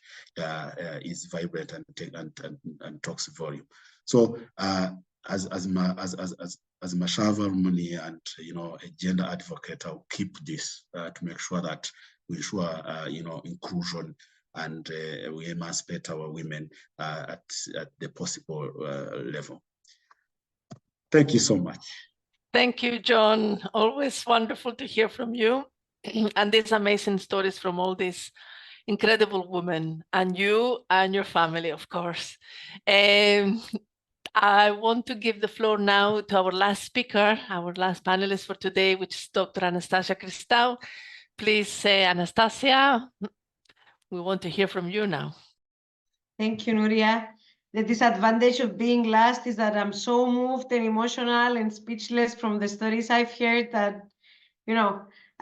is vibrant and talks volume. So as Mashava Muni and a gender advocate, I'll keep this to make sure that we ensure inclusion and we emancipate our women at the possible level. Thank you so much. Thank you, John. Always wonderful to hear from you and these amazing stories from all these incredible women and you and your family, of course. I want to give the floor now to our last speaker, our last panelist for today, which is Dr. Anastasia Christou. Please, Anastasia, we want to hear from you now. Thank you, Nuria. The disadvantage of being last is that I'm so moved and emotional and speechless from the stories I've heard that,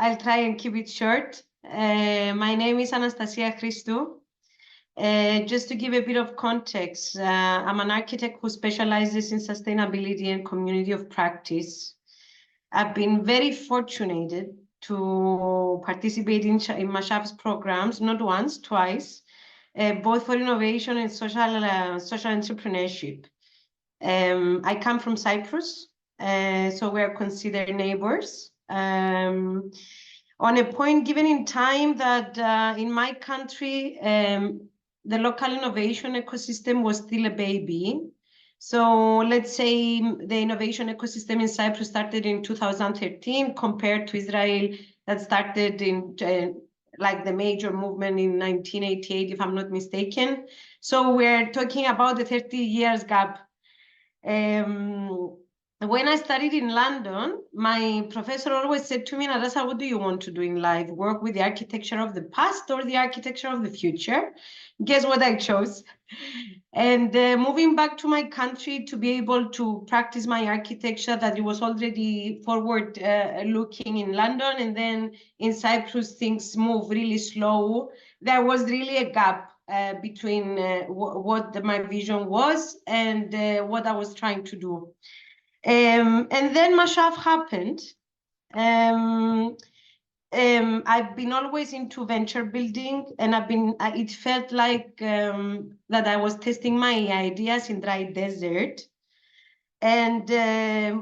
I'll try and keep it short. My name is Anastasia Christou. Just to give a bit of context, I'm an architect who specializes in sustainability and community of practice. I've been very fortunate to participate in Mashav's programs, not once, twice, both for innovation and social entrepreneurship. I come from Cyprus, so we're considered neighbors. On a point given in time that in my country, the local innovation ecosystem was still a baby. So let's say the innovation ecosystem in Cyprus started in 2013 compared to Israel that started in like the major movement in 1988, if I'm not mistaken. So we're talking about the 30 years gap. When I studied in London, my professor always said to me, Narasa, what do you want to do in life? Work with the architecture of the past or the architecture of the future? Guess what I chose? And moving back to my country to be able to practice my architecture that it was already forward looking in London, and then in Cyprus things move really slow. There was really a gap between what my vision was and what I was trying to do. And then Mashav happened. I've been always into venture building, and it felt like that I was testing my ideas in dry desert. And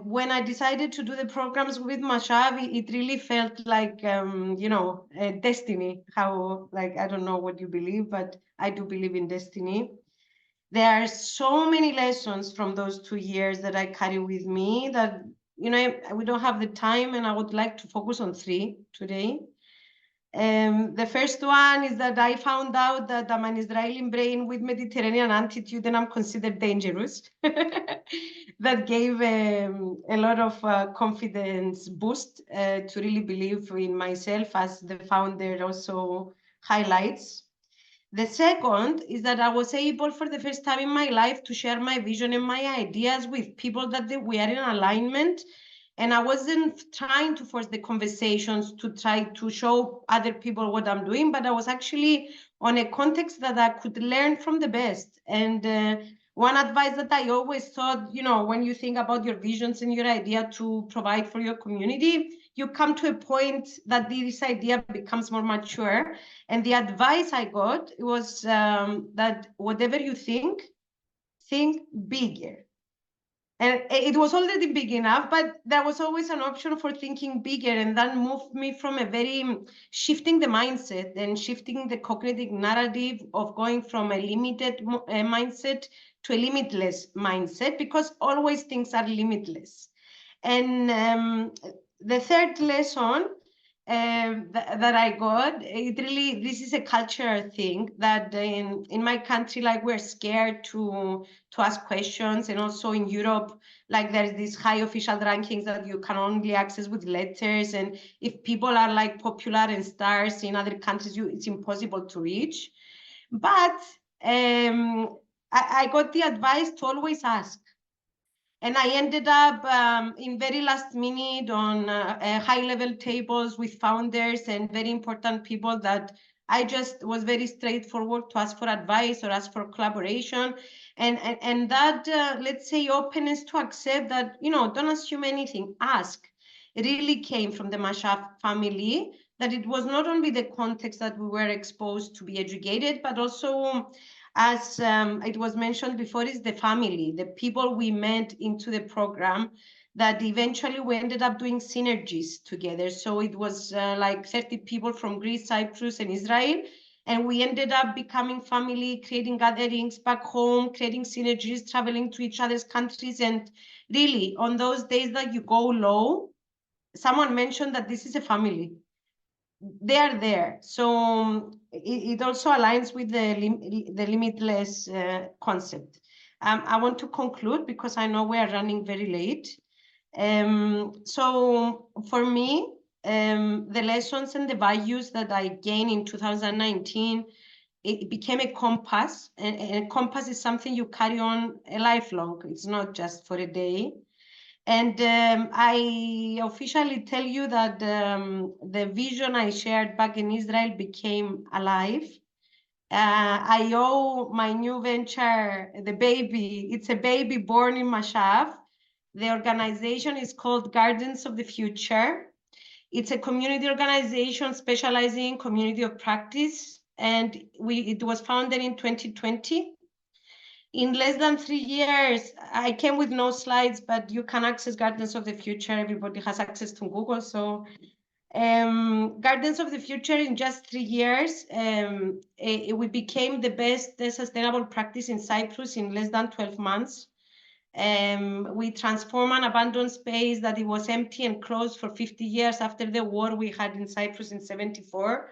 when I decided to do the programs with Mashav, it really felt like, a destiny. How, like, I don't know what you believe, but I do believe in destiny. There are so many lessons from those 2 years that I carry with me that, we don't have the time, and I would like to focus on 3 today. The first one is that I found out that I'm an Israeli brain with Mediterranean attitude and I'm considered dangerous. That gave a lot of confidence boost to really believe in myself, as the founder also highlights. The second is that I was able for the first time in my life to share my vision and my ideas with people that we are in alignment. And I wasn't trying to force the conversations to try to show other people what I'm doing, but I was actually on a context that I could learn from the best. And one advice that I always thought, when you think about your visions and your idea to provide for your community, you come to a point that this idea becomes more mature. And the advice I got was that whatever you think bigger. And it was already big enough, but there was always an option for thinking bigger. And that moved me from shifting the mindset and shifting the cognitive narrative of going from a limited mindset to a limitless mindset, because always things are limitless. And the third lesson that I got, this is a cultural thing that in my country, like, we're scared to ask questions. And also in Europe, like, there's these high official rankings that you can only access with letters. And if people are like popular and stars in other countries, it's impossible to reach. But I got the advice to always ask. And I ended up in very last minute on high-level tables with founders and very important people that I just was very straightforward to ask for advice or ask for collaboration. And that, let's say, openness to accept that, don't assume anything, ask. It really came from the Mashaf family, that it was not only the context that we were exposed to be educated, but also, as it was mentioned before, is the family, the people we met into the program, that eventually we ended up doing synergies together. So it was like 30 people from Greece, Cyprus, and Israel. And we ended up becoming family, creating gatherings back home, creating synergies, traveling to each other's countries. And really, on those days that you go low, someone mentioned that this is a family. They are there. So it also aligns with the limitless concept. I want to conclude because I know we are running very late. So for me, the lessons and the values that I gained in 2019, it became a compass, and a compass is something you carry on a lifelong. It's not just for a day. And I officially tell you that the vision I shared back in Israel became alive. I owe my new venture, the baby, it's a baby born in Mashaf. The organization is called Gardens of the Future. It's a community organization specializing in community of practice, and it was founded in 2020. In less than 3 years, I came with no slides, but you can access Gardens of the Future. Everybody has access to Google. So Gardens of the Future, in just 3 years, we became the best sustainable practice in Cyprus in less than 12 months. We transformed an abandoned space that it was empty and closed for 50 years after the war we had in Cyprus in 1974.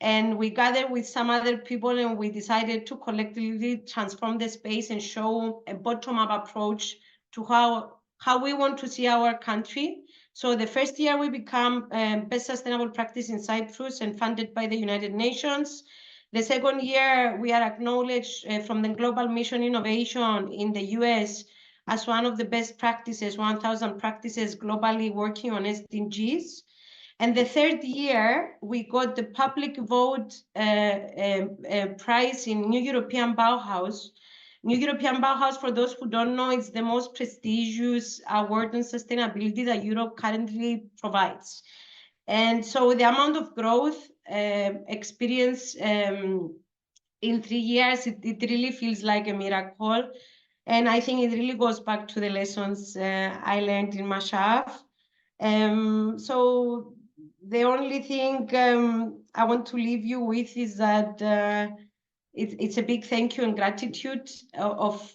And we gathered with some other people and we decided to collectively transform the space and show a bottom-up approach to how we want to see our country. So the first year we become best sustainable practice in Cyprus and funded by the United Nations. The second year we are acknowledged from the Global Mission Innovation in the US as one of the best practices, 1,000 practices globally working on SDGs. And the third year, we got the public vote prize in New European Bauhaus. New European Bauhaus, for those who don't know, is the most prestigious award on sustainability that Europe currently provides. And so the amount of growth experience in 3 years, it really feels like a miracle. And I think it really goes back to the lessons I learned in Mashaf. So the only thing I want to leave you with is that it's a big thank you and gratitude of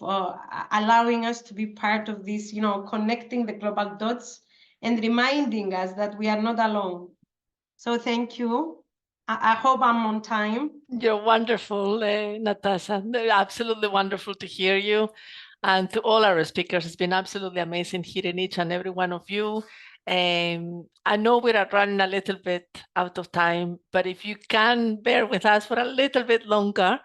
allowing us to be part of this, connecting the global dots and reminding us that we are not alone. So thank you. I hope I'm on time. You're wonderful, Natasha. Absolutely wonderful to hear you. And to all our speakers, it's been absolutely amazing hearing each and every one of you. I know we are running a little bit out of time, but if you can bear with us for a little bit longer,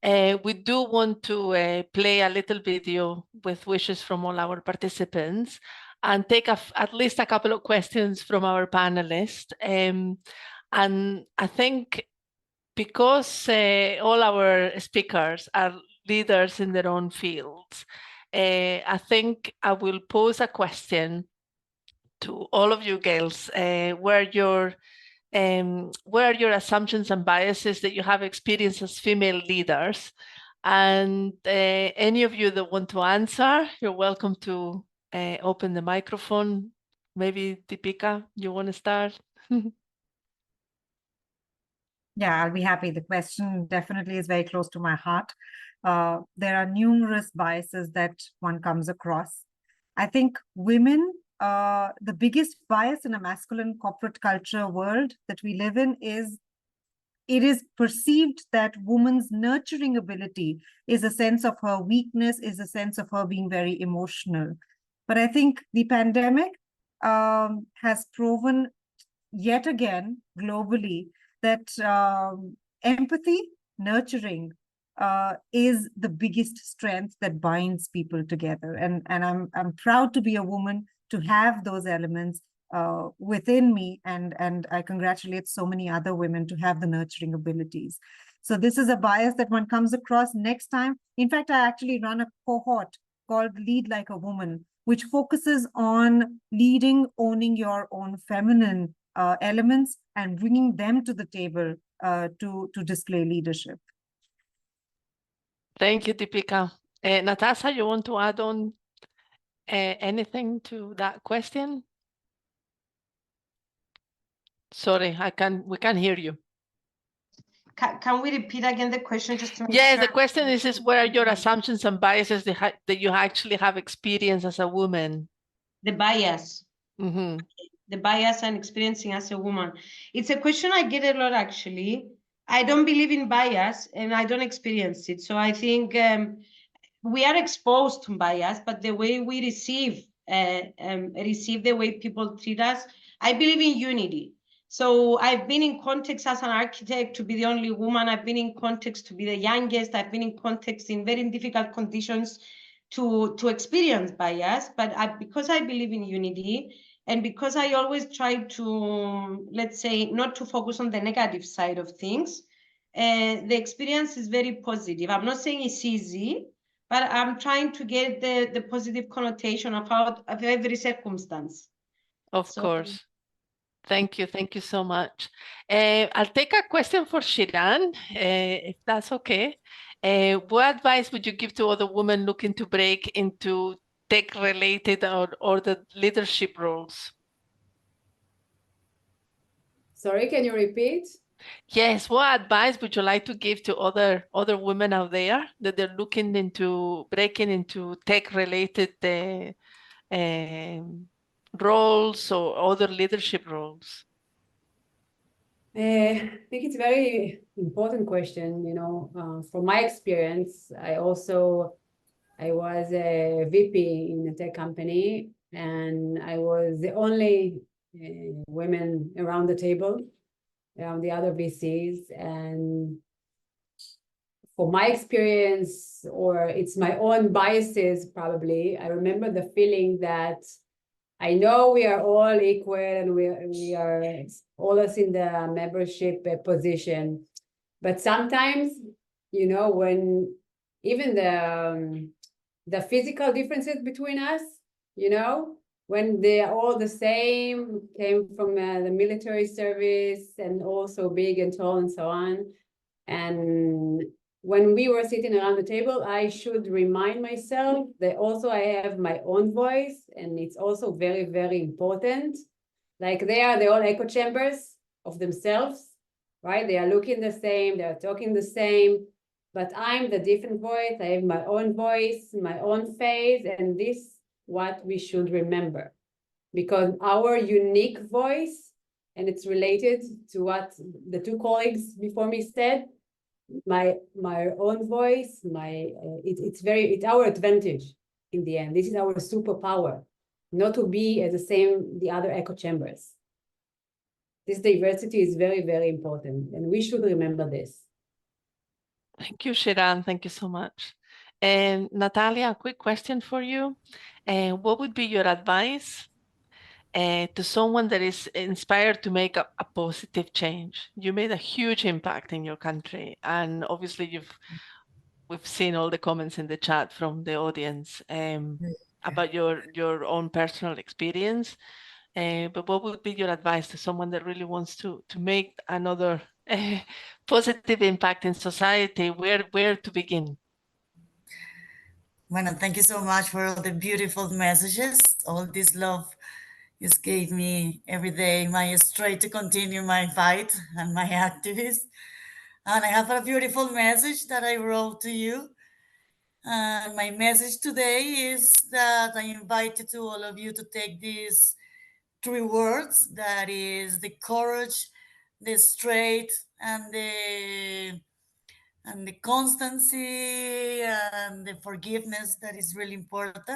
we do want to play a little video with wishes from all our participants and take at least a couple of questions from our panelists. And I think because all our speakers are leaders in their own fields, I think I will pose a question to all of you girls, where are your assumptions and biases that you have experienced as female leaders? And any of you that want to answer, you're welcome to open the microphone. Maybe Deepika, you want to start? Yeah, I'll be happy. The question definitely is very close to my heart. There are numerous biases that one comes across. I think women, the biggest bias in a masculine corporate culture world that we live in is it is perceived that woman's nurturing ability is a sense of her weakness, is a sense of her being very emotional. But I think the pandemic has proven yet again globally that empathy, nurturing is the biggest strength that binds people together. And I'm proud to be a woman, to have those elements within me, and I congratulate so many other women to have the nurturing abilities. So this is a bias that one comes across next time. In fact, I actually run a cohort called Lead Like a Woman, which focuses on leading, owning your own feminine elements and bringing them to the table to display leadership. Thank you, Deepika. Natasha, you want to add on anything to that question? Sorry, we can't hear you. Can we repeat again the question just to make Yeah, sure? the question is what are your assumptions and biases that you actually have experienced as a woman? The bias. Mm-hmm. The bias I'm experiencing as a woman. It's a question I get a lot, actually. I don't believe in bias and I don't experience it. So I think we are exposed to bias, but the way we receive the way people treat us, I believe in unity. So I've been in context as an architect to be the only woman. I've been in context to be the youngest. I've been in context in very difficult conditions to experience bias. But because I believe in unity, and because I always try to, let's say, not to focus on the negative side of things, the experience is very positive. I'm not saying it's easy, but I'm trying to get the positive connotation of every circumstance. Of course. Thank you so much. I'll take a question for Shiran, if that's okay. What advice would you give to other women looking to break into tech-related or the leadership roles? Sorry, can you repeat? Yes, what advice would you like to give to other women out there that they're looking into breaking into tech-related roles or other leadership roles? I think it's a very important question. You know, from my experience, I was a VP in a tech company, and I was the only women around the table, around the other VCs. And for my experience, or it's my own biases probably, I remember the feeling that I know we are all equal and we are always in the membership position, but sometimes, you know, when even the physical differences between us, you know, when they are all the same, came from the military service and also big and tall and so on. And when we were sitting around the table, I should remind myself that also I have my own voice, and it's also very, very important. Like they are the all echo chambers of themselves, right? They are looking the same, they are talking the same, but I'm the different voice. I have my own voice, my own phase, and this what we should remember, because our unique voice, and it's related to what the two colleagues before me said, my own voice, it's our advantage in the end. This is our superpower, not to be as the same the other echo chambers. This diversity is very, very important, and we should remember this. Thank you, Shiran. Thank you so much. And Natalia, a quick question for you. What would be your advice to someone that is inspired to make a positive change? You made a huge impact in your country, and obviously we've seen all the comments in the chat from the audience about your own personal experience. But what would be your advice to someone that really wants to make another positive impact in society? Where to begin? Bueno, thank you so much for all the beautiful messages. All this love just gave me every day my strength to continue my fight and my activism. And I have a beautiful message that I wrote to you. And my message today is that I invite to all of you to take these 3 words, that is the courage, the strength, and the constancy and the forgiveness that is really important.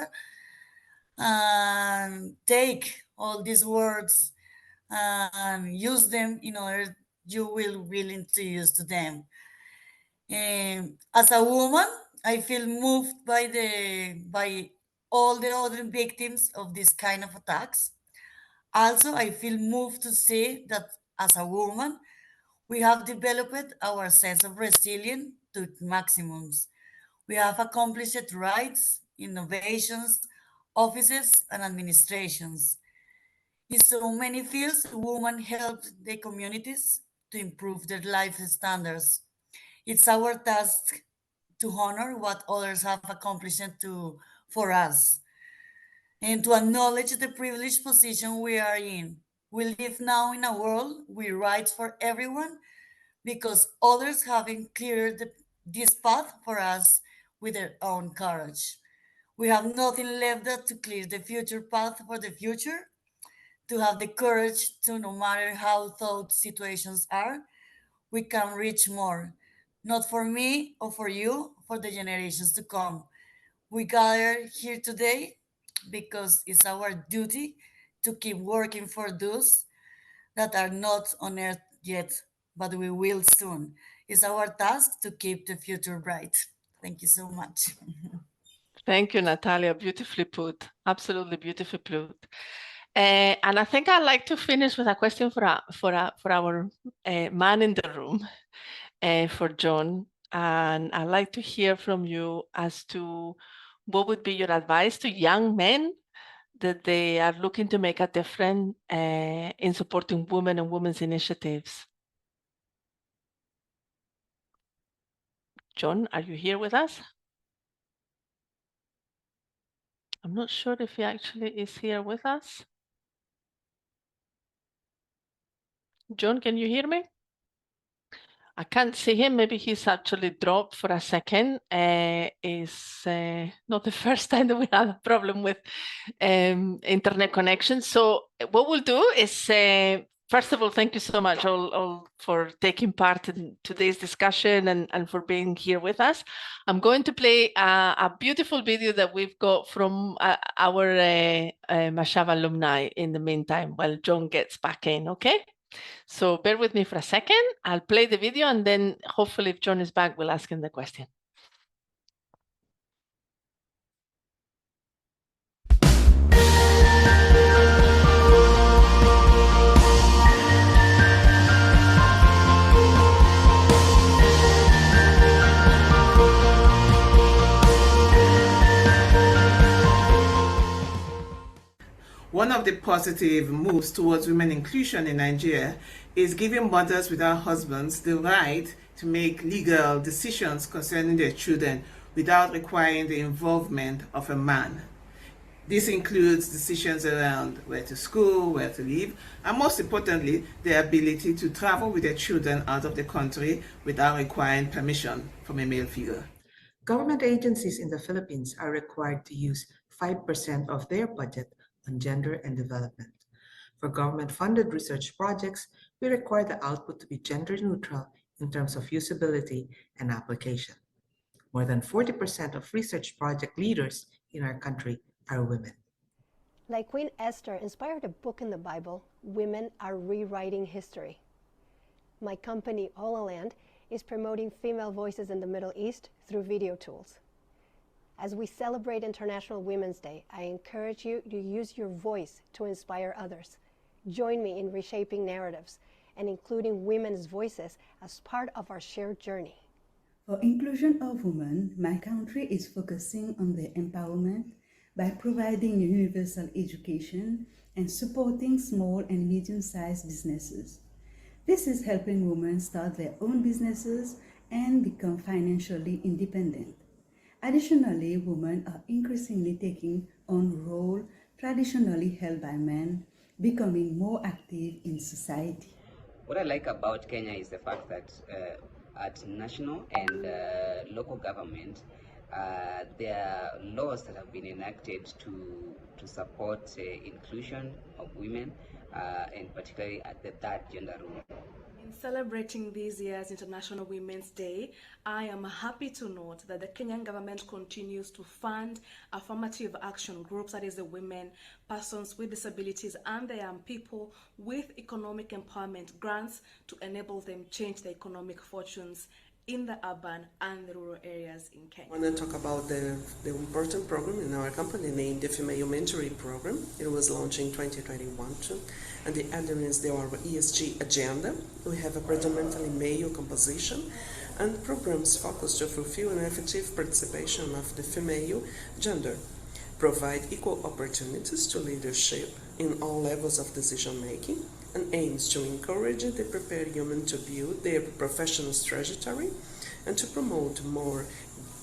And take all these words and use them in order you will willing to use to them. As a woman, I feel moved by all the other victims of this kind of attacks. Also, I feel moved to see that as a woman, we have developed our sense of resilience to maximums. We have accomplished rights, innovations, offices, and administrations. In so many fields, women help the communities to improve their life standards. It's our task to honor what others have accomplished for us and to acknowledge the privileged position we are in. We live now in a world with rights for everyone because others haven't cleared this path for us with their own courage. We have nothing left but to clear the future path for the future, to have the courage to, no matter how thought situations are, we can reach more. Not for me or for you, for the generations to come. We gather here today because it's our duty to keep working for those that are not on earth yet, but we will soon. It's our task to keep the future bright. Thank you so much. Thank you, Natalia. Beautifully put. Absolutely beautifully put. And I think I'd like to finish with a question for our man in the room, for John. And I'd like to hear from you as to what would be your advice to young men that they are looking to make a difference in supporting women and women's initiatives. John, are you here with us? I'm not sure if he actually is here with us. John, can you hear me? I can't see him. Maybe he's actually dropped for a second. It's not the first time that we have a problem with internet connection. So what we'll do is, first of all, thank you so much all for taking part in today's discussion and for being here with us. I'm going to play a beautiful video that we've got from our Mashava alumni in the meantime while John gets back in, okay? So bear with me for a second. I'll play the video and then hopefully if John is back, we'll ask him the question. One of the positive moves towards women inclusion in Nigeria is giving mothers without husbands the right to make legal decisions concerning their children without requiring the involvement of a man. This includes decisions around where to school, where to live, and most importantly, the ability to travel with their children out of the country without requiring permission from a male figure. Government agencies in the Philippines are required to use 5% of their budget on gender and development. For government-funded research projects, we require the output to be gender neutral in terms of usability and application. More than 40% of research project leaders in our country are women. Like Queen Esther inspired a book in the Bible, women are rewriting history. My company, Hololand, is promoting female voices in the Middle East through video tools. As we celebrate International Women's Day, I encourage you to use your voice to inspire others. Join me in reshaping narratives and including women's voices as part of our shared journey. For inclusion of women, my country is focusing on their empowerment by providing universal education and supporting small and medium-sized businesses. This is helping women start their own businesses and become financially independent. Additionally, women are increasingly taking on roles traditionally held by men, becoming more active in society. What I like about Kenya is the fact that at national and local government, there are laws that have been enacted to support inclusion of women, and particularly at the third gender role. In celebrating this year's International Women's Day, I am happy to note that the Kenyan government continues to fund affirmative action groups, that is the women, persons with disabilities, and the young people with economic empowerment grants to enable them change their economic fortunes in the urban and the rural areas in Kenya. I want to talk about the important program in our company named the Female Mentoring Program. It was launched in 2021 too, and the elements they are our ESG agenda. We have a predominantly male composition and programs focused to fulfill an effective participation of the female gender, provide equal opportunities to leadership in all levels of decision making, and aims to encourage the prepared human to build their professional trajectory and to promote more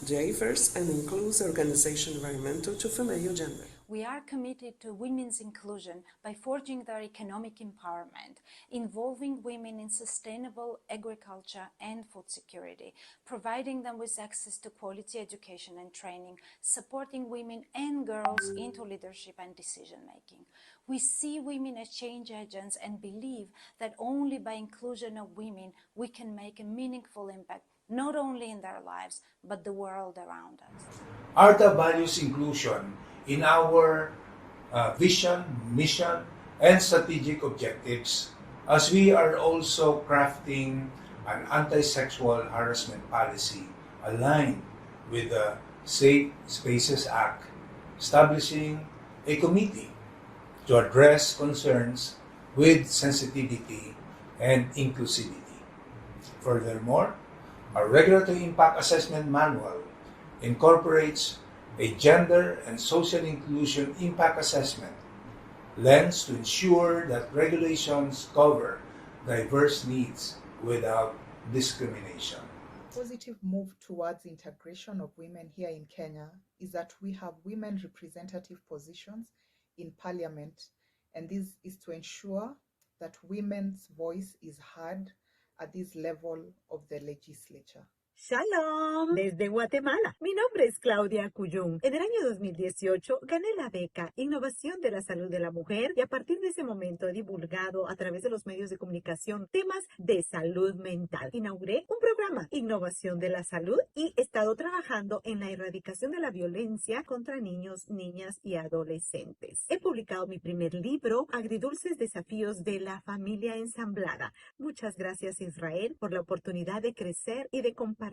diverse and inclusive organization environmental to female gender. We are committed to women's inclusion by forging their economic empowerment, involving women in sustainable agriculture and food security, providing them with access to quality education and training, supporting women and girls into leadership and decision-making. We see women as change agents and believe that only by inclusion of women we can make a meaningful impact, not only in their lives, but the world around us. ARTA values inclusion in our vision, mission, and strategic objectives, as we are also crafting an anti-sexual harassment policy aligned with the Safe Spaces Act, establishing a committee to address concerns with sensitivity and inclusivity. Furthermore, our Regulatory Impact Assessment Manual incorporates a gender and social inclusion impact assessment lens to ensure that regulations cover diverse needs without discrimination. Positive move towards integration of women here in Kenya is that we have women representative positions in parliament, and this is to ensure that women's voice is heard at this level of the legislature. Shalom, desde Guatemala. Mi nombre es Claudia Cuyún. En el año 2018 gané la beca Innovación de la Salud de la Mujer y a partir de ese momento he divulgado a través de los medios de comunicación temas de salud mental. Inauguré un programa Innovación de la Salud y he estado trabajando en la erradicación de la violencia contra niños, niñas y adolescentes. He publicado mi primer libro, Agridulces Desafíos de la Familia Ensamblada. Muchas gracias, Israel, por la oportunidad de crecer y de compartir.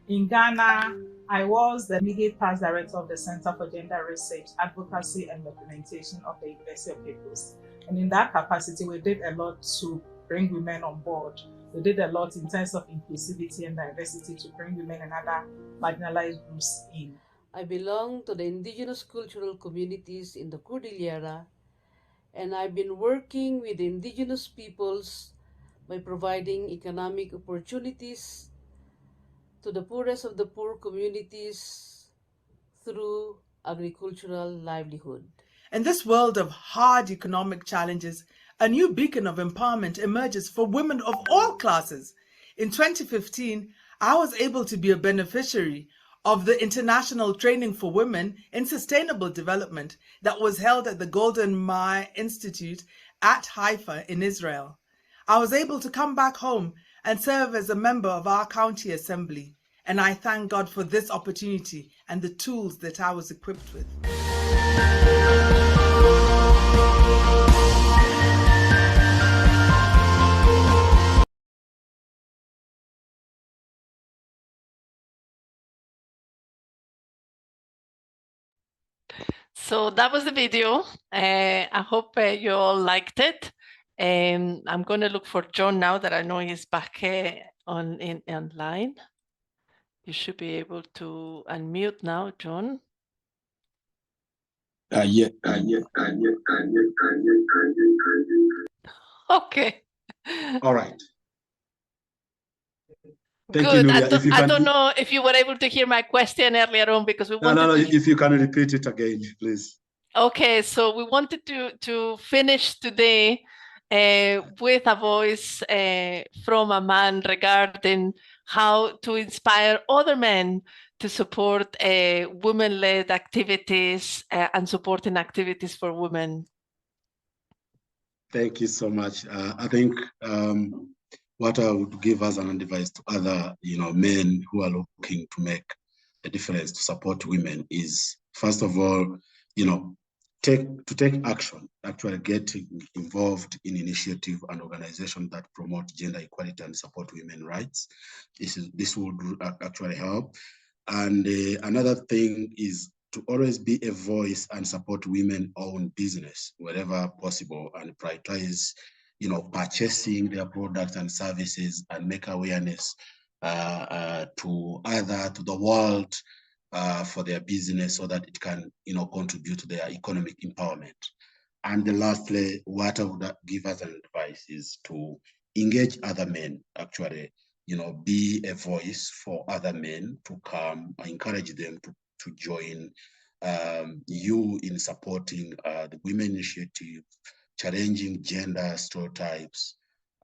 In Ghana, I was the immediate past director of the Center for Gender Research, Advocacy and Documentation of the University of Cape Coast. And in that capacity, we did a lot to bring women on board. We did a lot in terms of inclusivity and diversity to bring women and other marginalized groups in. I belong to the indigenous cultural communities in the Cordillera, and I've been working with the indigenous peoples by providing economic opportunities to the poorest of the poor communities through agricultural livelihood. In this world of hard economic challenges, a new beacon of empowerment emerges for women of all classes. In 2015, I was able to be a beneficiary of the International Training for Women in Sustainable Development that was held at the Golda Institute at Haifa in Israel. I was able to come back home and serve as a member of our county assembly, and I thank God for this opportunity and the tools that I was equipped with. So that was the video. I hope you all liked it. I'm going to look for John now that I know he's back online. You should be able to unmute now, John. Yeah. Okay. All right. Thank Good. You, I don't know if you were able to hear my question earlier on because we wanted No, if you can repeat it again, please. Okay, so we wanted to finish today with a voice from a man regarding how to inspire other men to support women-led activities and supporting activities for women. Thank you so much. I think what I would give as an advice to other, men who are looking to make a difference to support women is, first of all, take action, actually get involved in initiative and organizations that promote gender equality and support women's rights. This would actually help. And another thing is to always be a voice and support women-owned business wherever possible, and prioritize, purchasing their products and services, and make awareness to the world for their business, so that it can, contribute to their economic empowerment. And lastly, what I would give as an advice is to engage other men, actually, be a voice for other men to come, encourage them to join you in supporting the Women Initiative, challenging gender stereotypes,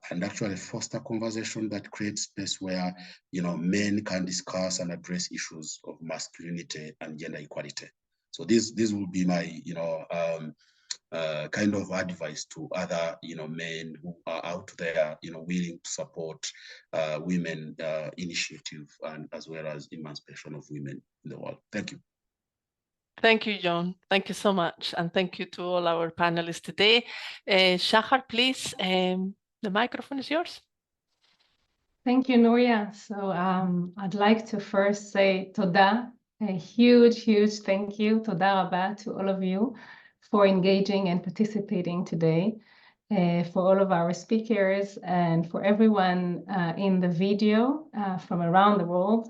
and actually foster conversation that creates space where, men can discuss and address issues of masculinity and gender equality. So this will be my, kind of advice to other, men who are out there, willing to support women initiative, and as well as emancipation of women in the world. Thank you. Thank you, John. Thank you so much. And thank you to all our panelists today. Shahar, please, the microphone is yours. Thank you, Nuria. So I'd like to first say toda, a huge, huge thank you, toda rabba, to all of you for engaging and participating today, for all of our speakers, and for everyone in the video from around the world.